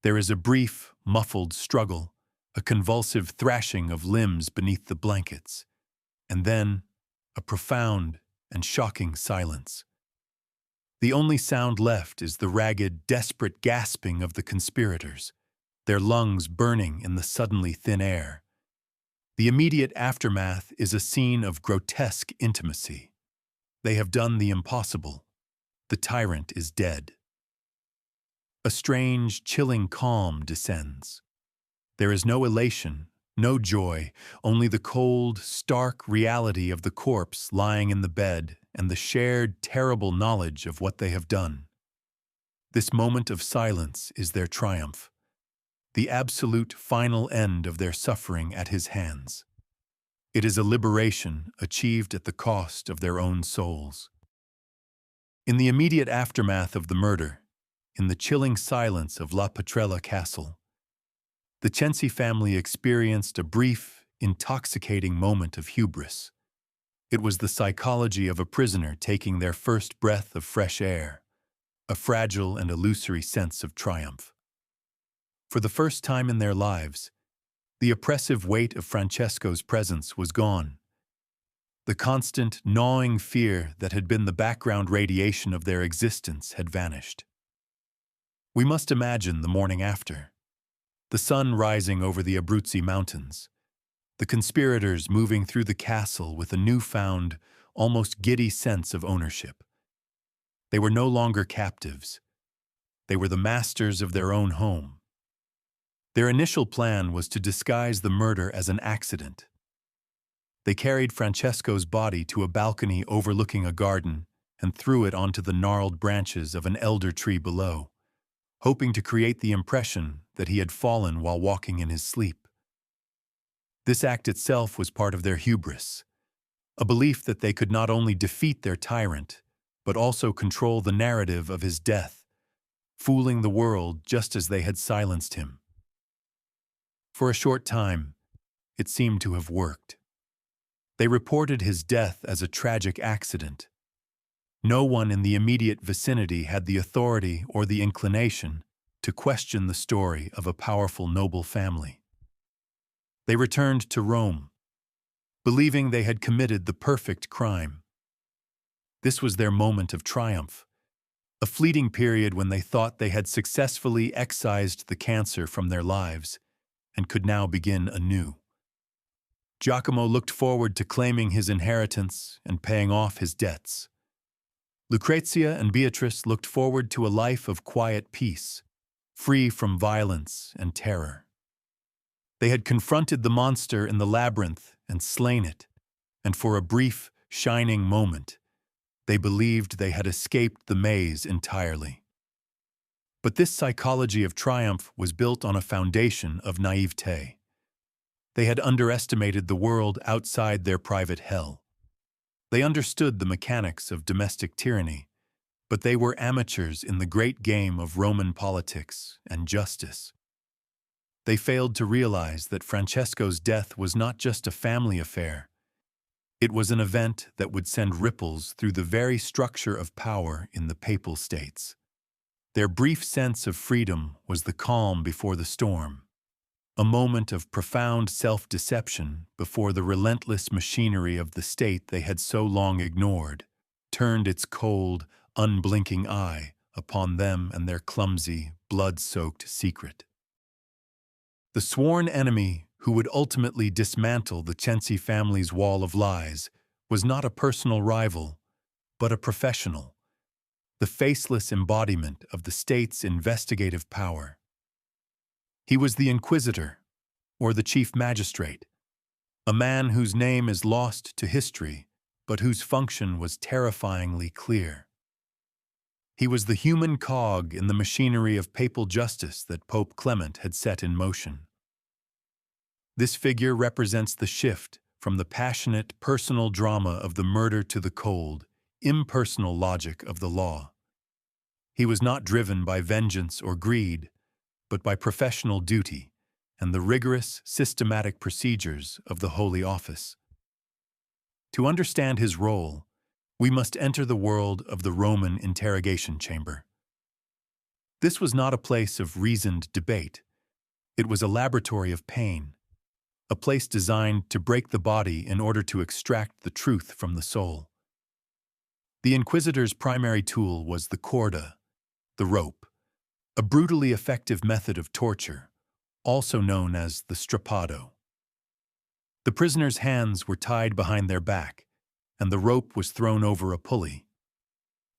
There is a brief, muffled struggle, a convulsive thrashing of limbs beneath the blankets, and then a profound and shocking silence. The only sound left is the ragged, desperate gasping of the conspirators, their lungs burning in the suddenly thin air. The immediate aftermath is a scene of grotesque intimacy. They have done the impossible. The tyrant is dead. A strange, chilling calm descends. There is no elation, no joy, only the cold, stark reality of the corpse lying in the bed and the shared, terrible knowledge of what they have done. This moment of silence is their triumph, the absolute final end of their suffering at his hands. It is a liberation achieved at the cost of their own souls. In the immediate aftermath of the murder, in the chilling silence of La Petrella Castle, the Cenci family experienced a brief, intoxicating moment of hubris. It was the psychology of a prisoner taking their first breath of fresh air, a fragile and illusory sense of triumph. For the first time in their lives, the oppressive weight of Francesco's presence was gone. The constant, gnawing fear that had been the background radiation of their existence had vanished. We must imagine the morning after. The sun rising over the Abruzzi mountains, the conspirators moving through the castle with a newfound, almost giddy sense of ownership. They were no longer captives. They were the masters of their own home. Their initial plan was to disguise the murder as an accident. They carried Francesco's body to a balcony overlooking a garden and threw it onto the gnarled branches of an elder tree below, hoping to create the impression that he had fallen while walking in his sleep. This act itself was part of their hubris, a belief that they could not only defeat their tyrant, but also control the narrative of his death, fooling the world just as they had silenced him. For a short time, it seemed to have worked. They reported his death as a tragic accident. No one in the immediate vicinity had the authority or the inclination to question the story of a powerful noble family. They returned to Rome, believing they had committed the perfect crime. This was their moment of triumph, a fleeting period when they thought they had successfully excised the cancer from their lives and could now begin anew. Giacomo looked forward to claiming his inheritance and paying off his debts. Lucrezia and Beatrice looked forward to a life of quiet peace, free from violence and terror. They had confronted the monster in the labyrinth and slain it, and for a brief, shining moment, they believed they had escaped the maze entirely. But this psychology of triumph was built on a foundation of naivete. They had underestimated the world outside their private hell. They understood the mechanics of domestic tyranny, but they were amateurs in the great game of Roman politics and justice. They failed to realize that Francesco's death was not just a family affair. It was an event that would send ripples through the very structure of power in the Papal States. Their brief sense of freedom was the calm before the storm, a moment of profound self-deception before the relentless machinery of the state they had so long ignored turned its cold, unblinking eye upon them and their clumsy, blood-soaked secret. The sworn enemy who would ultimately dismantle the Cenci family's wall of lies was not a personal rival, but a professional, the faceless embodiment of the state's investigative power. He was the Inquisitor, or the Chief Magistrate, a man whose name is lost to history, but whose function was terrifyingly clear. He was the human cog in the machinery of papal justice that Pope Clement had set in motion. This figure represents the shift from the passionate, personal drama of the murder to the cold, impersonal logic of the law. He was not driven by vengeance or greed, but by professional duty and the rigorous, systematic procedures of the Holy Office. To understand his role, we must enter the world of the Roman interrogation chamber. This was not a place of reasoned debate. It was a laboratory of pain, a place designed to break the body in order to extract the truth from the soul. The Inquisitor's primary tool was the corda, the rope, a brutally effective method of torture, also known as the strappado. The prisoners' hands were tied behind their back, and the rope was thrown over a pulley.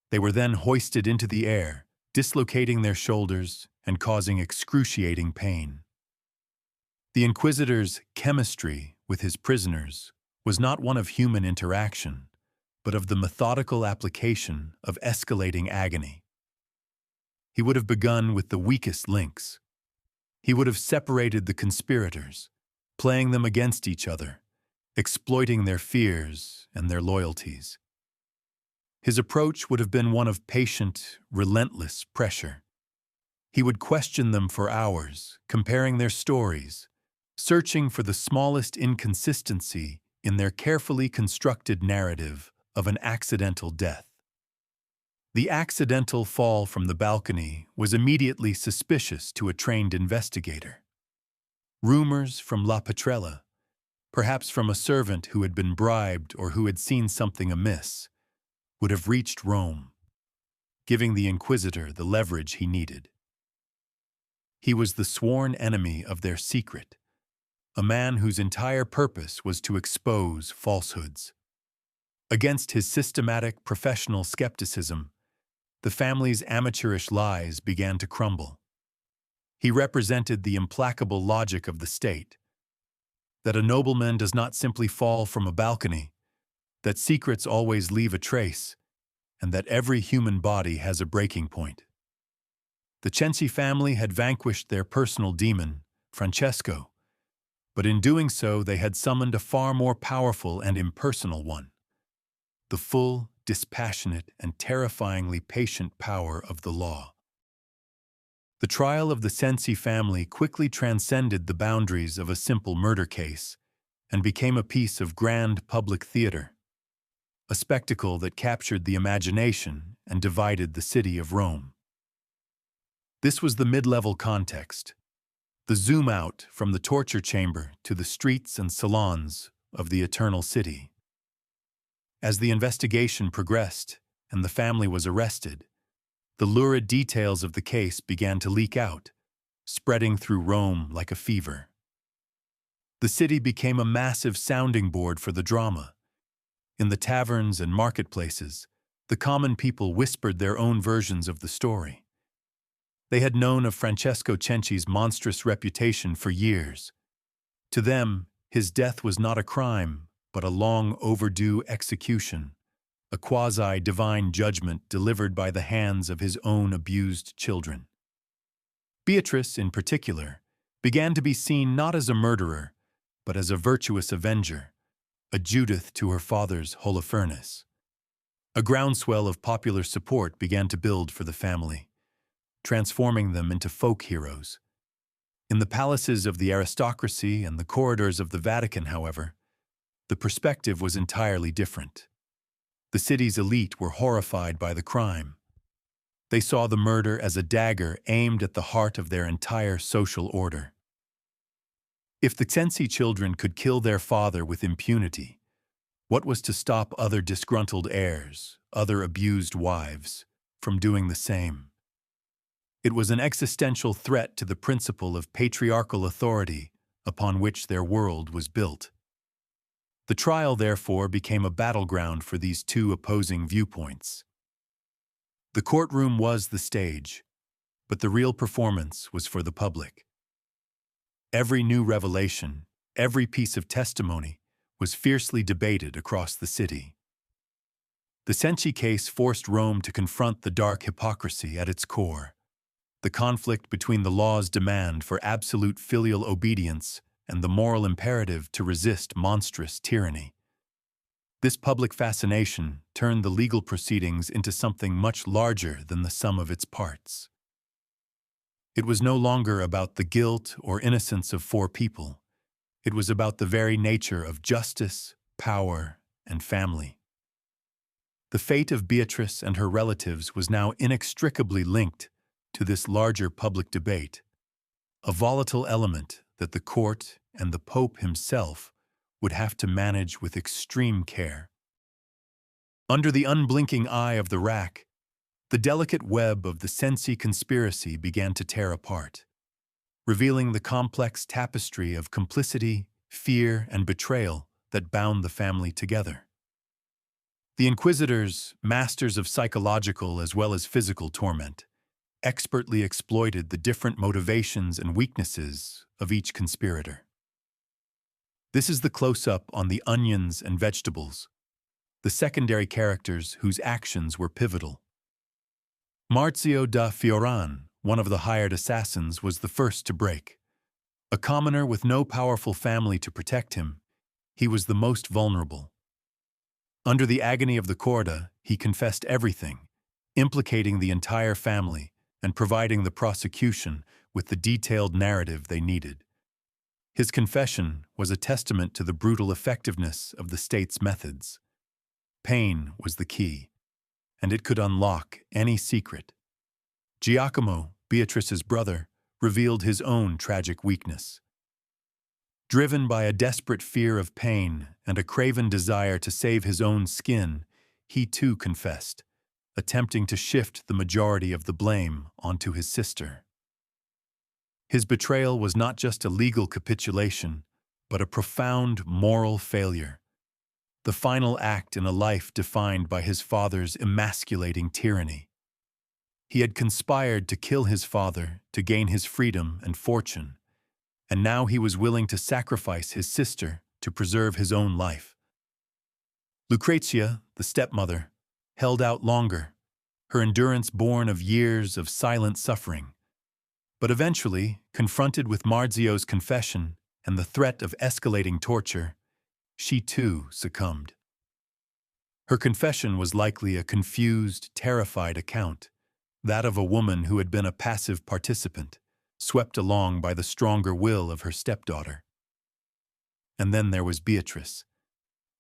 They were then hoisted into the air, dislocating their shoulders and causing excruciating pain. The Inquisitor's chemistry with his prisoners was not one of human interaction, but of the methodical application of escalating agony. He would have begun with the weakest links. He would have separated the conspirators, playing them against each other, exploiting their fears and their loyalties. His approach would have been one of patient, relentless pressure. He would question them for hours, comparing their stories, searching for the smallest inconsistency in their carefully constructed narrative of an accidental death. The accidental fall from the balcony was immediately suspicious to a trained investigator. Rumors from La Petrella, perhaps from a servant who had been bribed or who had seen something amiss, would have reached Rome, giving the Inquisitor the leverage he needed. He was the sworn enemy of their secret, a man whose entire purpose was to expose falsehoods. Against his systematic professional skepticism, the family's amateurish lies began to crumble. He represented the implacable logic of the state, that a nobleman does not simply fall from a balcony, that secrets always leave a trace, and that every human body has a breaking point. The Cenci family had vanquished their personal demon, Francesco, but in doing so they had summoned a far more powerful and impersonal one, the full, dispassionate, and terrifyingly patient power of the law. The trial of the Cenci family quickly transcended the boundaries of a simple murder case and became a piece of grand public theater, a spectacle that captured the imagination and divided the city of Rome. This was the mid-level context, the zoom out from the torture chamber to the streets and salons of the Eternal City. As the investigation progressed and the family was arrested, the lurid details of the case began to leak out, spreading through Rome like a fever. The city became a massive sounding board for the drama. In the taverns and marketplaces, the common people whispered their own versions of the story. They had known of Francesco Cenci's monstrous reputation for years. To them, his death was not a crime, but a long overdue execution, a quasi-divine judgment delivered by the hands of his own abused children. Beatrice, in particular, began to be seen not as a murderer, but as a virtuous avenger, a Judith to her father's Holofernes. A groundswell of popular support began to build for the family, transforming them into folk heroes. In the palaces of the aristocracy and the corridors of the Vatican, however, the perspective was entirely different. The city's elite were horrified by the crime. They saw the murder as a dagger aimed at the heart of their entire social order. If the Cenci children could kill their father with impunity, what was to stop other disgruntled heirs, other abused wives, from doing the same? It was an existential threat to the principle of patriarchal authority upon which their world was built. The trial, therefore, became a battleground for these two opposing viewpoints. The courtroom was the stage, but the real performance was for the public. Every new revelation, every piece of testimony, was fiercely debated across the city. The Cenci case forced Rome to confront the dark hypocrisy at its core, the conflict between the law's demand for absolute filial obedience and the moral imperative to resist monstrous tyranny. This public fascination turned the legal proceedings into something much larger than the sum of its parts. It was no longer about the guilt or innocence of four people. It was about the very nature of justice, power, and family. The fate of Beatrice and her relatives was now inextricably linked to this larger public debate, a volatile element that the court and the Pope himself would have to manage with extreme care. Under the unblinking eye of the rack, the delicate web of the Cenci conspiracy began to tear apart, revealing the complex tapestry of complicity, fear, and betrayal that bound the family together. The Inquisitors, masters of psychological as well as physical torment, expertly exploited the different motivations and weaknesses of each conspirator. This is the close-up on the onions and vegetables, the secondary characters whose actions were pivotal. Marzio da Fioran, one of the hired assassins, was the first to break. A commoner with no powerful family to protect him, he was the most vulnerable. Under the agony of the corda, he confessed everything, implicating the entire family and providing the prosecution with the detailed narrative they needed. His confession was a testament to the brutal effectiveness of the state's methods. Pain was the key, and it could unlock any secret. Giacomo, Beatrice's brother, revealed his own tragic weakness. Driven by a desperate fear of pain and a craven desire to save his own skin, he too confessed, attempting to shift the majority of the blame onto his sister. His betrayal was not just a legal capitulation, but a profound moral failure, the final act in a life defined by his father's emasculating tyranny. He had conspired to kill his father to gain his freedom and fortune, and now he was willing to sacrifice his sister to preserve his own life. Lucrezia, the stepmother, held out longer, her endurance born of years of silent suffering. But eventually, confronted with Marzio's confession and the threat of escalating torture, she too succumbed. Her confession was likely a confused, terrified account, that of a woman who had been a passive participant, swept along by the stronger will of her stepdaughter. And then there was Beatrice.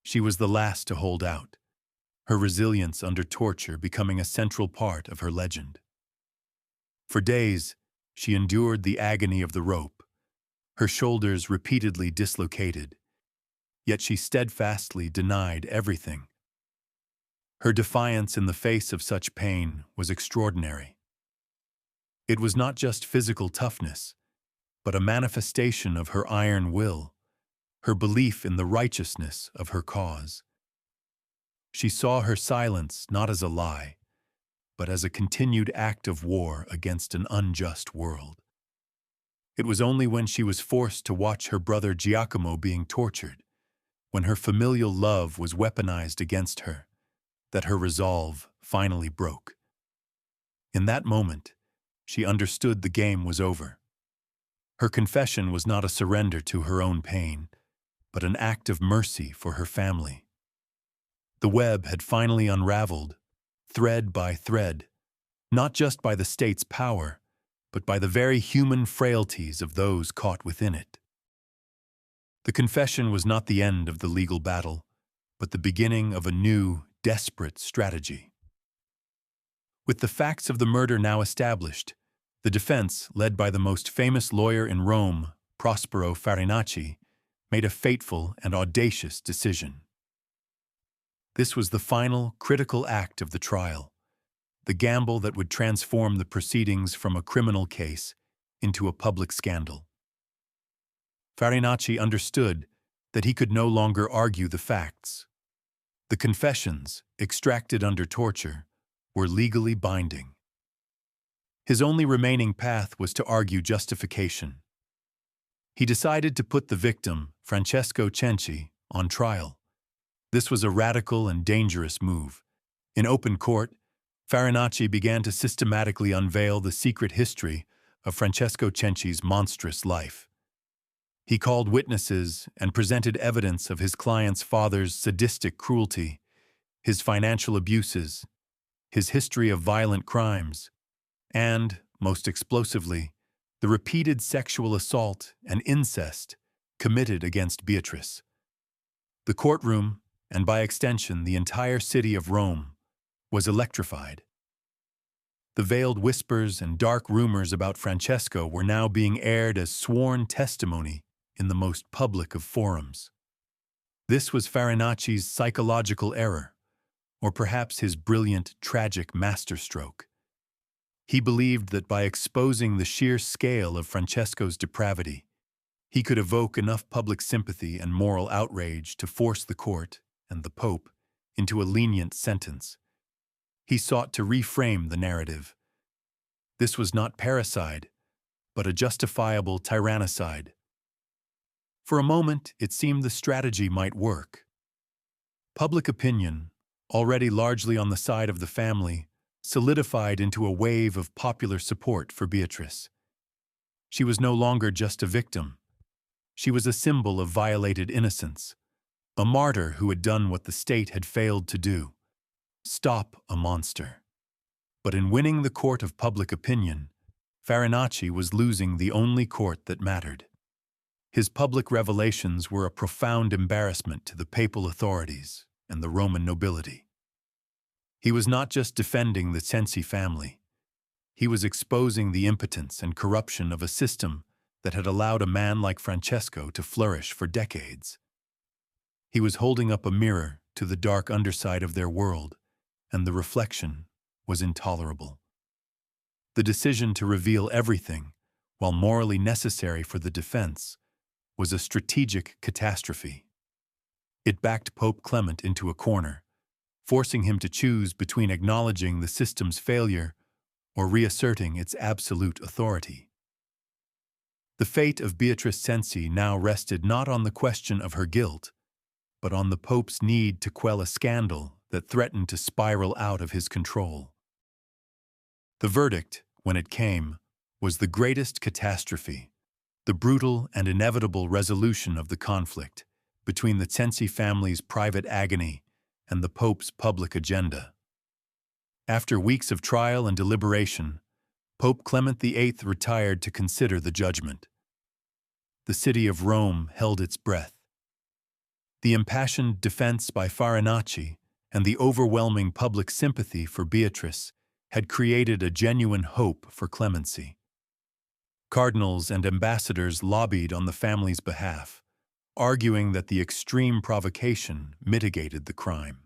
She was the last to hold out, her resilience under torture becoming a central part of her legend. For days, she endured the agony of the rope, her shoulders repeatedly dislocated, yet she steadfastly denied everything. Her defiance in the face of such pain was extraordinary. It was not just physical toughness, but a manifestation of her iron will, her belief in the righteousness of her cause. She saw her silence not as a lie, but as a continued act of war against an unjust world. It was only when she was forced to watch her brother Giacomo being tortured, when her familial love was weaponized against her, that her resolve finally broke. In that moment, she understood the game was over. Her confession was not a surrender to her own pain, but an act of mercy for her family. The web had finally unraveled, thread by thread, not just by the state's power, but by the very human frailties of those caught within it. The confession was not the end of the legal battle, but the beginning of a new, desperate strategy. With the facts of the murder now established, the defense, led by the most famous lawyer in Rome, Prospero Farinacci, made a fateful and audacious decision. This was the final, critical act of the trial, the gamble that would transform the proceedings from a criminal case into a public scandal. Farinacci understood that he could no longer argue the facts. The confessions, extracted under torture, were legally binding. His only remaining path was to argue justification. He decided to put the victim, Francesco Cenci, on trial. This was a radical and dangerous move. In open court, Farinacci began to systematically unveil the secret history of Francesco Cenci's monstrous life. He called witnesses and presented evidence of his client's father's sadistic cruelty, his financial abuses, his history of violent crimes, and, most explosively, the repeated sexual assault and incest committed against Beatrice. The courtroom, and by extension the entire city of Rome, was electrified. The veiled whispers and dark rumors about Francesco were now being aired as sworn testimony in the most public of forums. This was Farinacci's psychological error, or perhaps his brilliant, tragic masterstroke. He believed that by exposing the sheer scale of Francesco's depravity, he could evoke enough public sympathy and moral outrage to force the court and the Pope into a lenient sentence. He sought to reframe the narrative. This was not parricide, but a justifiable tyrannicide. For a moment, it seemed the strategy might work. Public opinion, already largely on the side of the family, solidified into a wave of popular support for Beatrice. She was no longer just a victim. She was a symbol of violated innocence, a martyr who had done what the state had failed to do: stop a monster. But in winning the court of public opinion, Farinacci was losing the only court that mattered. His public revelations were a profound embarrassment to the papal authorities and the Roman nobility. He was not just defending the Cenci family. He was exposing the impotence and corruption of a system that had allowed a man like Francesco to flourish for decades. He was holding up a mirror to the dark underside of their world, and the reflection was intolerable. The decision to reveal everything, while morally necessary for the defense, was a strategic catastrophe. It backed Pope Clement into a corner, forcing him to choose between acknowledging the system's failure or reasserting its absolute authority. The fate of Beatrice Cenci now rested not on the question of her guilt, but on the Pope's need to quell a scandal that threatened to spiral out of his control. The verdict, when it came, was the greatest catastrophe, the brutal and inevitable resolution of the conflict between the Cenci family's private agony and the Pope's public agenda. After weeks of trial and deliberation, Pope Clement VIII retired to consider the judgment. The city of Rome held its breath. The impassioned defense by Farinacci and the overwhelming public sympathy for Beatrice had created a genuine hope for clemency. Cardinals and ambassadors lobbied on the family's behalf, arguing that the extreme provocation mitigated the crime.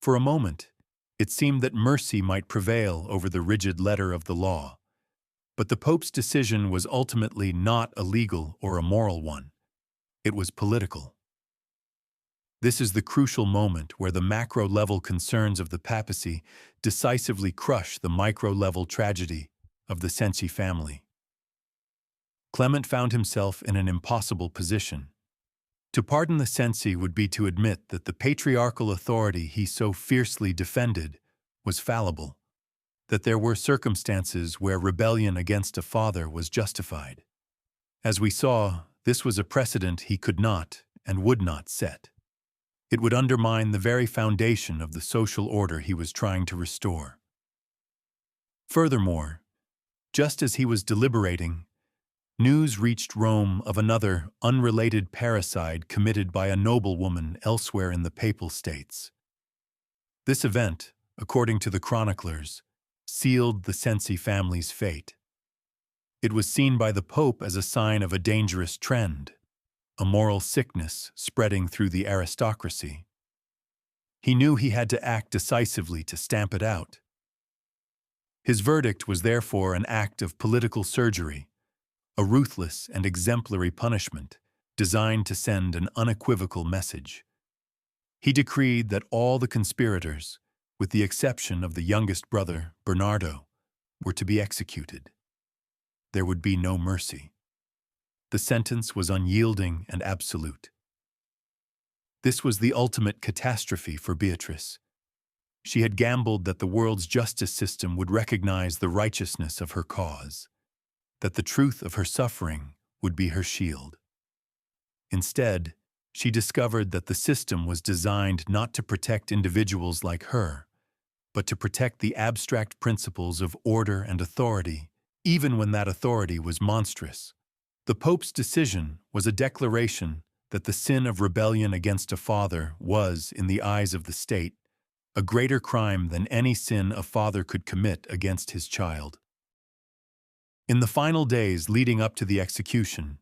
For a moment, it seemed that mercy might prevail over the rigid letter of the law, but the Pope's decision was ultimately not a legal or a moral one. It was political. This is the crucial moment where the macro-level concerns of the papacy decisively crush the micro-level tragedy of the Cenci family. Clement found himself in an impossible position. To pardon the Cenci would be to admit that the patriarchal authority he so fiercely defended was fallible, that there were circumstances where rebellion against a father was justified. As we saw, this was a precedent he could not and would not set. It would undermine the very foundation of the social order he was trying to restore. Furthermore, just as he was deliberating, news reached Rome of another unrelated parricide committed by a noblewoman elsewhere in the Papal States. This event, according to the chroniclers, sealed the Cenci family's fate. It was seen by the Pope as a sign of a dangerous trend, a moral sickness spreading through the aristocracy. He knew he had to act decisively to stamp it out. His verdict was therefore an act of political surgery, a ruthless and exemplary punishment designed to send an unequivocal message. He decreed that all the conspirators, with the exception of the youngest brother, Bernardo, were to be executed. There would be no mercy. The sentence was unyielding and absolute. This was the ultimate catastrophe for Beatrice. She had gambled that the world's justice system would recognize the righteousness of her cause, that the truth of her suffering would be her shield. Instead, she discovered that the system was designed not to protect individuals like her, but to protect the abstract principles of order and authority, even when that authority was monstrous. The Pope's decision was a declaration that the sin of rebellion against a father was, in the eyes of the state, a greater crime than any sin a father could commit against his child. In the final days leading up to the execution,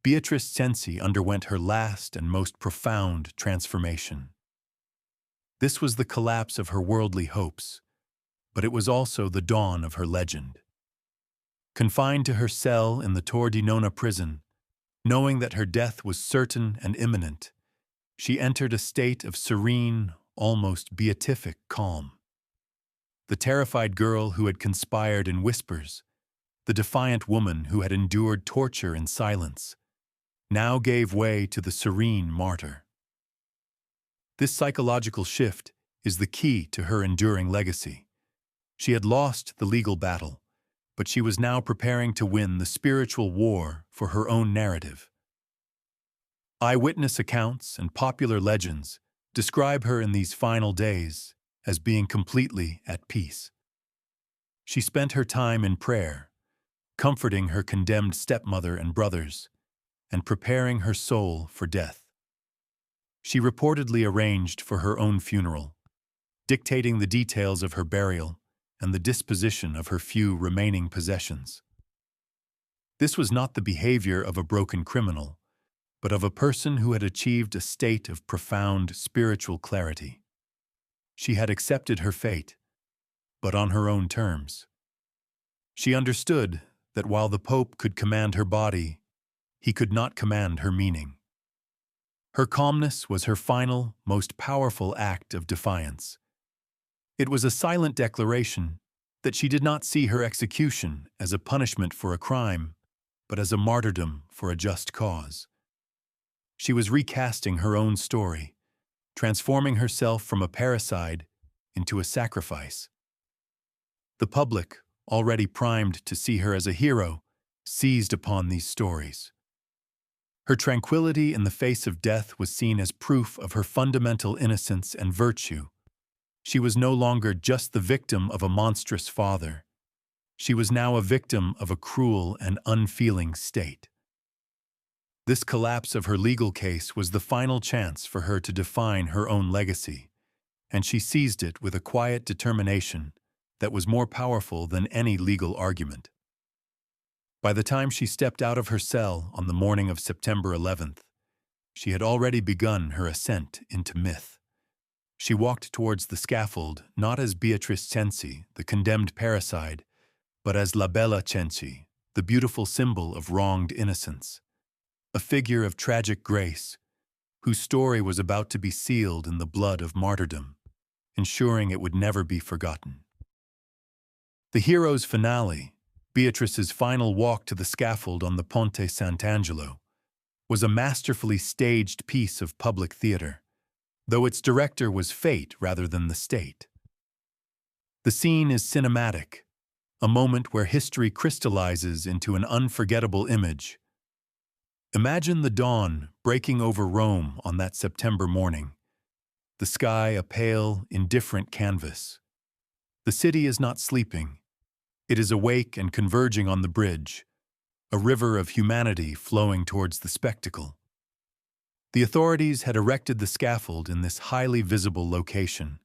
Beatrice Cenci underwent her last and most profound transformation. This was the collapse of her worldly hopes, but it was also the dawn of her legend. Confined to her cell in the Tor di Nona prison, knowing that her death was certain and imminent, she entered a state of serene, almost beatific calm. the terrified girl who had conspired in whispers, the defiant woman who had endured torture in silence, now gave way to the serene martyr. This psychological shift is the key to her enduring legacy. She had lost the legal battle, but she was now preparing to win the spiritual war for her own narrative. Eyewitness accounts and popular legends describe her in these final days as being completely at peace. She spent her time in prayer, comforting her condemned stepmother and brothers, and preparing her soul for death. She reportedly arranged for her own funeral, dictating the details of her burial and the disposition of her few remaining possessions. This was not the behavior of a broken criminal, but of a person who had achieved a state of profound spiritual clarity. She had accepted her fate, but on her own terms. She understood that while the Pope could command her body, he could not command her meaning. Her calmness was her final, most powerful act of defiance. It was a silent declaration that she did not see her execution as a punishment for a crime, but as a martyrdom for a just cause. She was recasting her own story, transforming herself from a parricide into a sacrifice. The public, already primed to see her as a hero, seized upon these stories. Her tranquility in the face of death was seen as proof of her fundamental innocence and virtue. She was no longer just the victim of a monstrous father. She was now a victim of a cruel and unfeeling state. This collapse of her legal case was the final chance for her to define her own legacy, and she seized it with a quiet determination that was more powerful than any legal argument. By the time she stepped out of her cell on the morning of September 11th, she had already begun her ascent into myth. She walked towards the scaffold not as Beatrice Cenci, the condemned parricide, but as La Bella Cenci, the beautiful symbol of wronged innocence, a figure of tragic grace, whose story was about to be sealed in the blood of martyrdom, ensuring it would never be forgotten. The hero's finale, Beatrice's final walk to the scaffold on the Ponte Sant'Angelo, was a masterfully staged piece of public theater, though its director was fate rather than the state. The scene is cinematic, a moment where history crystallizes into an unforgettable image. Imagine the dawn breaking over Rome on that September morning, the sky a pale, indifferent canvas. The city is not sleeping. It is awake and converging on the bridge, a river of humanity flowing towards the spectacle. The authorities had erected the scaffold in this highly visible location,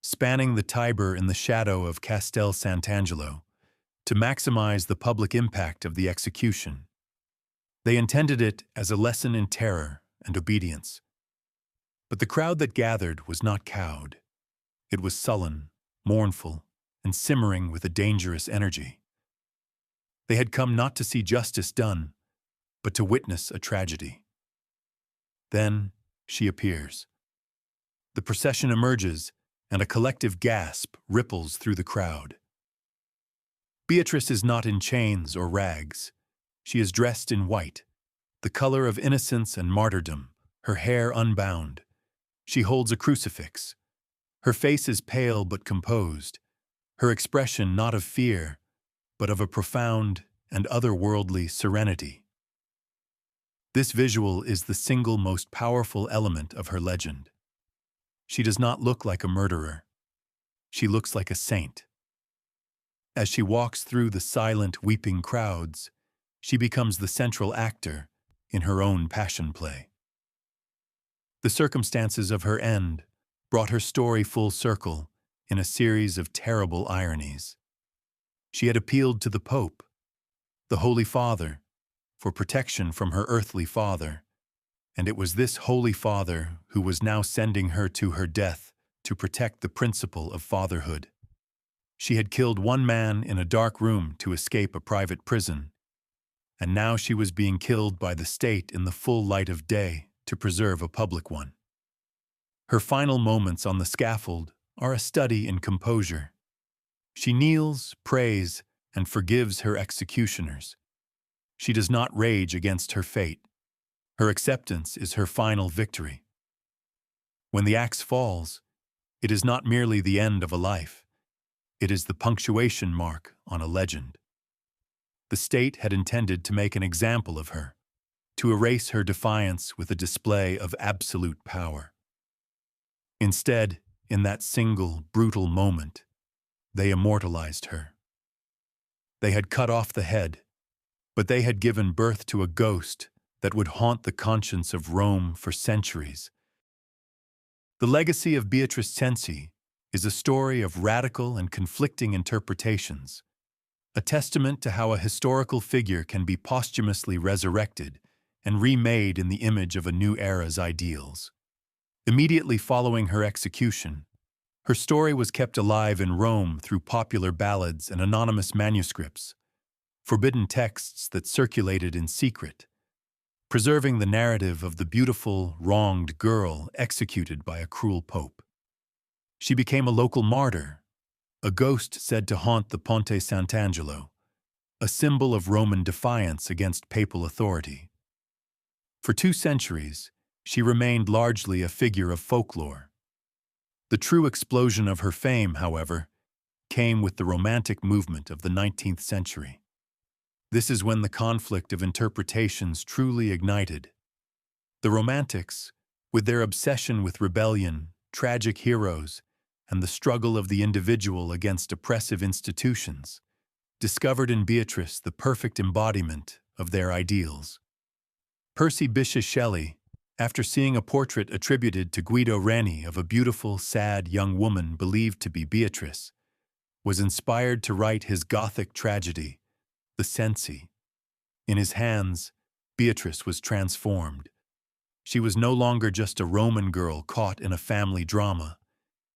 spanning the Tiber in the shadow of Castel Sant'Angelo, to maximize the public impact of the execution. They intended it as a lesson in terror and obedience. But the crowd that gathered was not cowed. It was sullen, mournful, and simmering with a dangerous energy. They had come not to see justice done, but to witness a tragedy. Then she appears. The procession emerges, and a collective gasp ripples through the crowd. Beatrice is not in chains or rags. She is dressed in white, the color of innocence and martyrdom, her hair unbound. She holds a crucifix. Her face is pale but composed, her expression not of fear, but of a profound and otherworldly serenity. This visual is the single most powerful element of her legend. She does not look like a murderer. She looks like a saint. As she walks through the silent, weeping crowds, she becomes the central actor in her own passion play. The circumstances of her end brought her story full circle in a series of terrible ironies. She had appealed to the Pope, the Holy Father, for protection from her earthly father, and it was this Holy Father who was now sending her to her death to protect the principle of fatherhood. She had killed one man in a dark room to escape a private prison, and now she was being killed by the state in the full light of day to preserve a public one. Her final moments on the scaffold are a study in composure. She kneels, prays, and forgives her executioners. She does not rage against her fate. Her acceptance is her final victory. When the axe falls, it is not merely the end of a life. It is the punctuation mark on a legend. The state had intended to make an example of her, to erase her defiance with a display of absolute power. Instead, in that single, brutal moment, they immortalized her. They had cut off the head, but they had given birth to a ghost that would haunt the conscience of Rome for centuries. The legacy of Beatrice Cenci is a story of radical and conflicting interpretations, a testament to how a historical figure can be posthumously resurrected and remade in the image of a new era's ideals. Immediately following her execution, her story was kept alive in Rome through popular ballads and anonymous manuscripts, forbidden texts that circulated in secret, preserving the narrative of the beautiful, wronged girl executed by a cruel pope. She became a local martyr, a ghost said to haunt the Ponte Sant'Angelo, a symbol of Roman defiance against papal authority. For 2 centuries, she remained largely a figure of folklore. The true explosion of her fame, however, came with the Romantic movement of the 19th century. This is when the conflict of interpretations truly ignited. The Romantics, with their obsession with rebellion, tragic heroes, and the struggle of the individual against oppressive institutions, discovered in Beatrice the perfect embodiment of their ideals. Percy Bysshe Shelley, after seeing a portrait attributed to Guido Reni of a beautiful, sad young woman believed to be Beatrice, was inspired to write his Gothic tragedy, The Cenci. In his hands, Beatrice was transformed. She was no longer just a Roman girl caught in a family drama.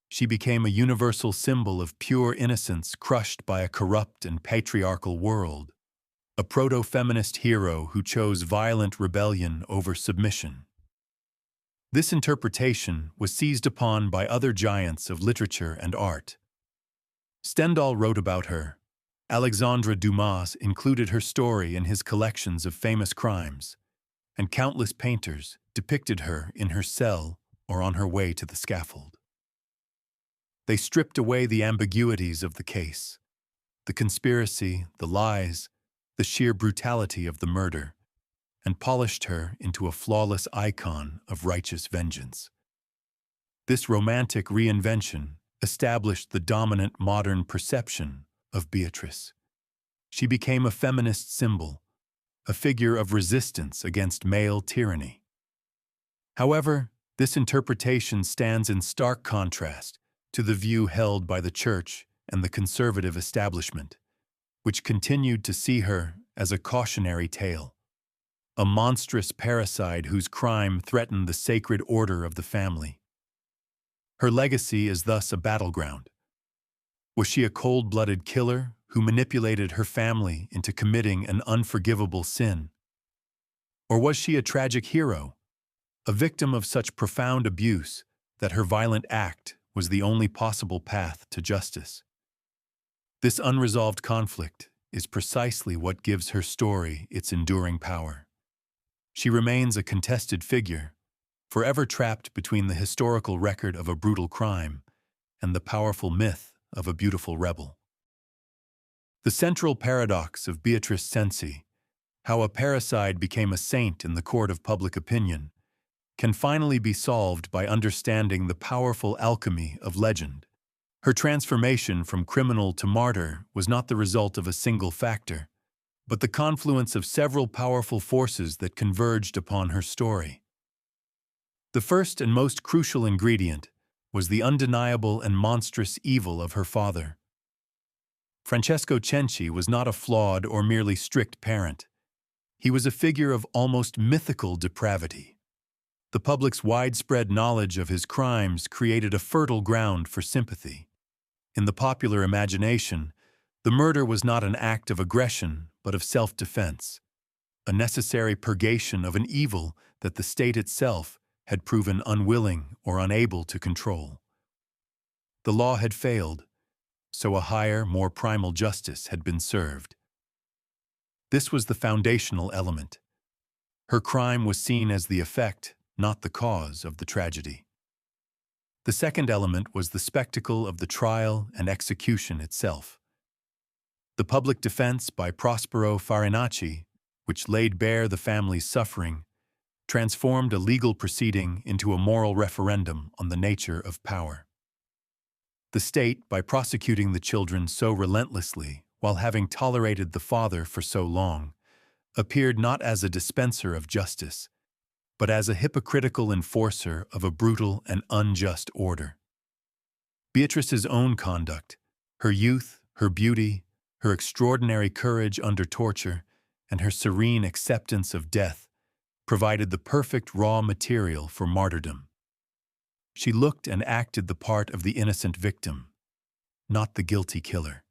She became a universal symbol of pure innocence crushed by a corrupt and patriarchal world, a proto-feminist hero who chose violent rebellion over submission. This interpretation was seized upon by other giants of literature and art. Stendhal wrote about her. Alexandre Dumas included her story in his collections of famous crimes, and countless painters depicted her in her cell or on her way to the scaffold. They stripped away the ambiguities of the case, the conspiracy, the lies, the sheer brutality of the murder, and polished her into a flawless icon of righteous vengeance. This romantic reinvention established the dominant modern perception of Beatrice. She became a feminist symbol, a figure of resistance against male tyranny. However, this interpretation stands in stark contrast to the view held by the Church and the conservative establishment, which continued to see her as a cautionary tale, a monstrous parricide whose crime threatened the sacred order of the family. Her legacy is thus a battleground. Was she a cold-blooded killer who manipulated her family into committing an unforgivable sin? Or was she a tragic hero, a victim of such profound abuse that her violent act was the only possible path to justice? This unresolved conflict is precisely what gives her story its enduring power. She remains a contested figure, forever trapped between the historical record of a brutal crime and the powerful myth of a beautiful rebel. The central paradox of Beatrice Cenci, how a parricide became a saint in the court of public opinion, can finally be solved by understanding the powerful alchemy of legend. Her transformation from criminal to martyr was not the result of a single factor, but the confluence of several powerful forces that converged upon her story. The first and most crucial ingredient was the undeniable and monstrous evil of her father. Francesco Cenci was not a flawed or merely strict parent. He was a figure of almost mythical depravity. The public's widespread knowledge of his crimes created a fertile ground for sympathy. In the popular imagination, the murder was not an act of aggression, but of self-defense, a necessary purgation of an evil that the state itself had proven unwilling or unable to control. The law had failed, so a higher, more primal justice had been served. This was the foundational element. Her crime was seen as the effect, not the cause, of the tragedy. The second element was the spectacle of the trial and execution itself. The public defense by Prospero Farinacci, which laid bare the family's suffering, transformed a legal proceeding into a moral referendum on the nature of power. The state, by prosecuting the children so relentlessly while having tolerated the father for so long, appeared not as a dispenser of justice, but as a hypocritical enforcer of a brutal and unjust order. Beatrice's own conduct, her youth, her beauty, her extraordinary courage under torture, and her serene acceptance of death provided the perfect raw material for martyrdom. She looked and acted the part of the innocent victim, not the guilty killer.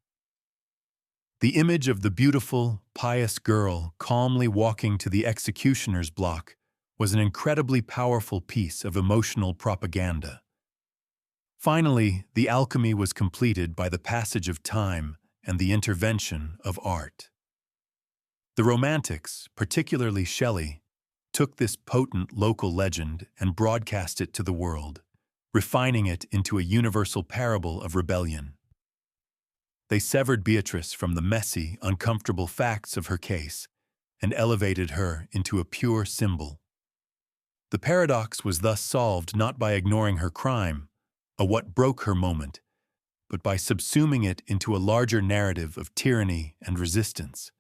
The image of the beautiful, pious girl calmly walking to the executioner's block was an incredibly powerful piece of emotional propaganda. Finally, the alchemy was completed by the passage of time and the intervention of art. The Romantics, particularly Shelley, took this potent local legend and broadcast it to the world, refining it into a universal parable of rebellion. They severed Beatrice from the messy, uncomfortable facts of her case and elevated her into a pure symbol. The paradox was thus solved not by ignoring her crime, a what broke her moment, but by subsuming it into a larger narrative of tyranny and resistance.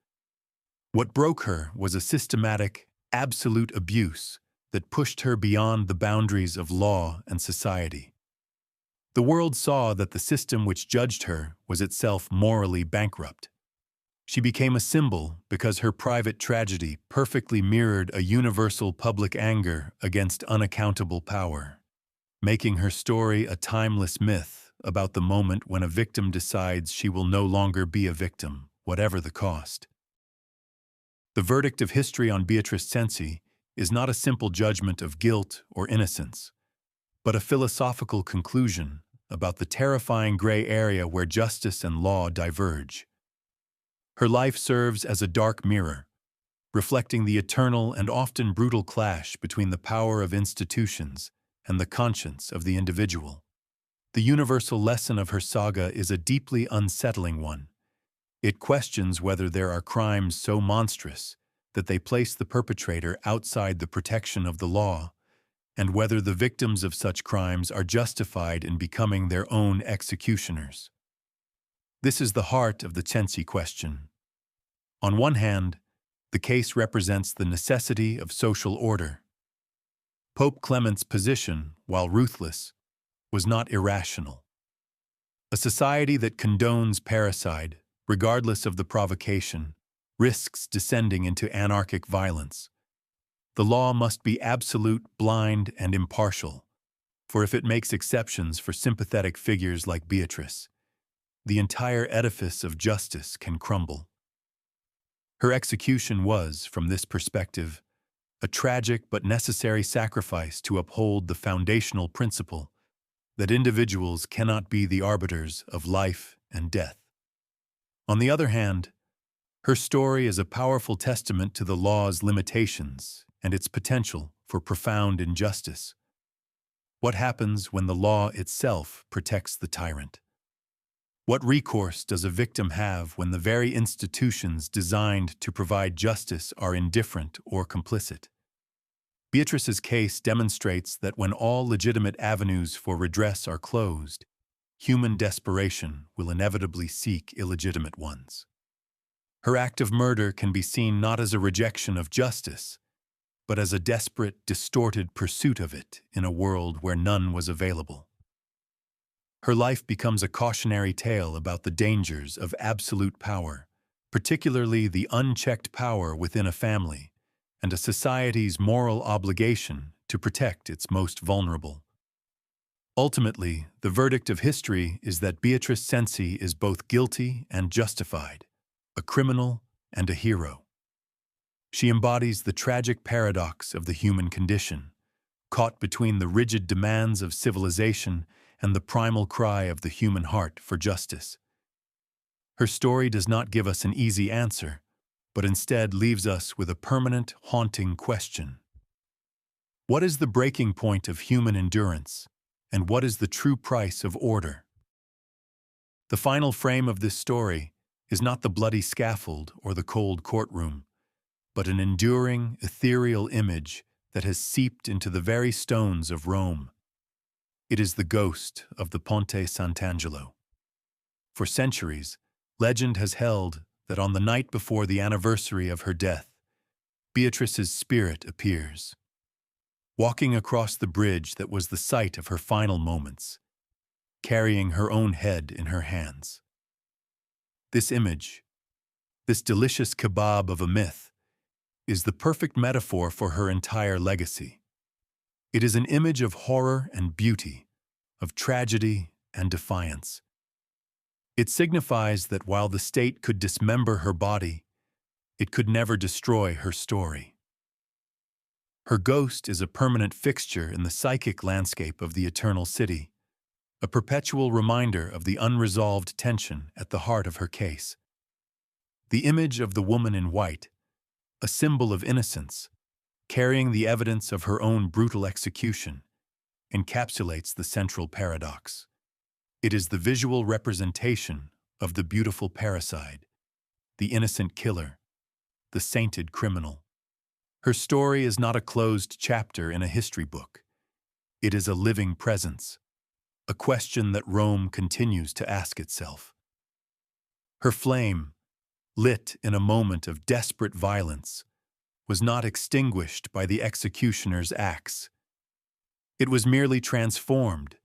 What broke her was a systematic, absolute abuse that pushed her beyond the boundaries of law and society. The world saw that the system which judged her was itself morally bankrupt. She became a symbol because her private tragedy perfectly mirrored a universal public anger against unaccountable power, making her story a timeless myth about the moment when a victim decides she will no longer be a victim, whatever the cost. The verdict of history on Beatrice Cenci is not a simple judgment of guilt or innocence, but a philosophical conclusion about the terrifying gray area where justice and law diverge. Her life serves as a dark mirror, reflecting the eternal and often brutal clash between the power of institutions and the conscience of the individual. The universal lesson of her saga is a deeply unsettling one. It questions whether there are crimes so monstrous that they place the perpetrator outside the protection of the law, and whether the victims of such crimes are justified in becoming their own executioners. This is the heart of the Cenci question. On one hand, the case represents the necessity of social order. Pope Clement's position, while ruthless, was not irrational. A society that condones parricide, regardless of the provocation, risks descending into anarchic violence. The law must be absolute, blind, and impartial, for if it makes exceptions for sympathetic figures like Beatrice, the entire edifice of justice can crumble. Her execution was, from this perspective, a tragic but necessary sacrifice to uphold the foundational principle that individuals cannot be the arbiters of life and death. On the other hand, her story is a powerful testament to the law's limitations and its potential for profound injustice. What happens when the law itself protects the tyrant? What recourse does a victim have when the very institutions designed to provide justice are indifferent or complicit? Beatrice's case demonstrates that when all legitimate avenues for redress are closed, human desperation will inevitably seek illegitimate ones. Her act of murder can be seen not as a rejection of justice, but as a desperate, distorted pursuit of it in a world where none was available. Her life becomes a cautionary tale about the dangers of absolute power, particularly the unchecked power within a family, and a society's moral obligation to protect its most vulnerable. Ultimately, the verdict of history is that Beatrice Cenci is both guilty and justified, a criminal and a hero. She embodies the tragic paradox of the human condition, caught between the rigid demands of civilization and the primal cry of the human heart for justice. Her story does not give us an easy answer, but instead leaves us with a permanent, haunting question. What is the breaking point of human endurance, and what is the true price of order? The final frame of this story is not the bloody scaffold or the cold courtroom, but an enduring, ethereal image that has seeped into the very stones of Rome. It is the ghost of the Ponte Sant'Angelo. For centuries, legend has held that on the night before the anniversary of her death, Beatrice's spirit appears, walking across the bridge that was the site of her final moments, carrying her own head in her hands. This image, this delicious kebab of a myth, is the perfect metaphor for her entire legacy. It is an image of horror and beauty, of tragedy and defiance. It signifies that while the state could dismember her body, it could never destroy her story. Her ghost is a permanent fixture in the psychic landscape of the Eternal City, a perpetual reminder of the unresolved tension at the heart of her case. The image of the woman in white, a symbol of innocence, carrying the evidence of her own brutal execution, encapsulates the central paradox. It is the visual representation of the beautiful parricide, the innocent killer, the sainted criminal. Her story is not a closed chapter in a history book. It is a living presence, a question that Rome continues to ask itself. Her flame, lit in a moment of desperate violence, was not extinguished by the executioner's axe. It was merely transformed,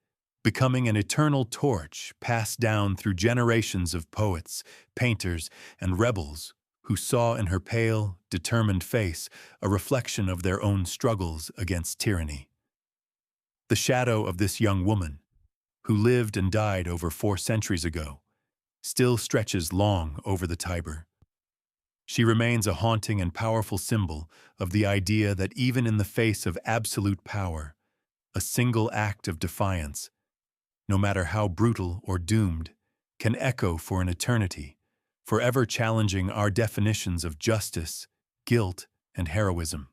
becoming an eternal torch passed down through generations of poets, painters, and rebels who saw in her pale, determined face a reflection of their own struggles against tyranny. The shadow of this young woman, who lived and died over 4 centuries ago, still stretches long over the Tiber. She remains a haunting and powerful symbol of the idea that even in the face of absolute power, a single act of defiance, no matter how brutal or doomed, can echo for an eternity, forever challenging our definitions of justice, guilt, and heroism.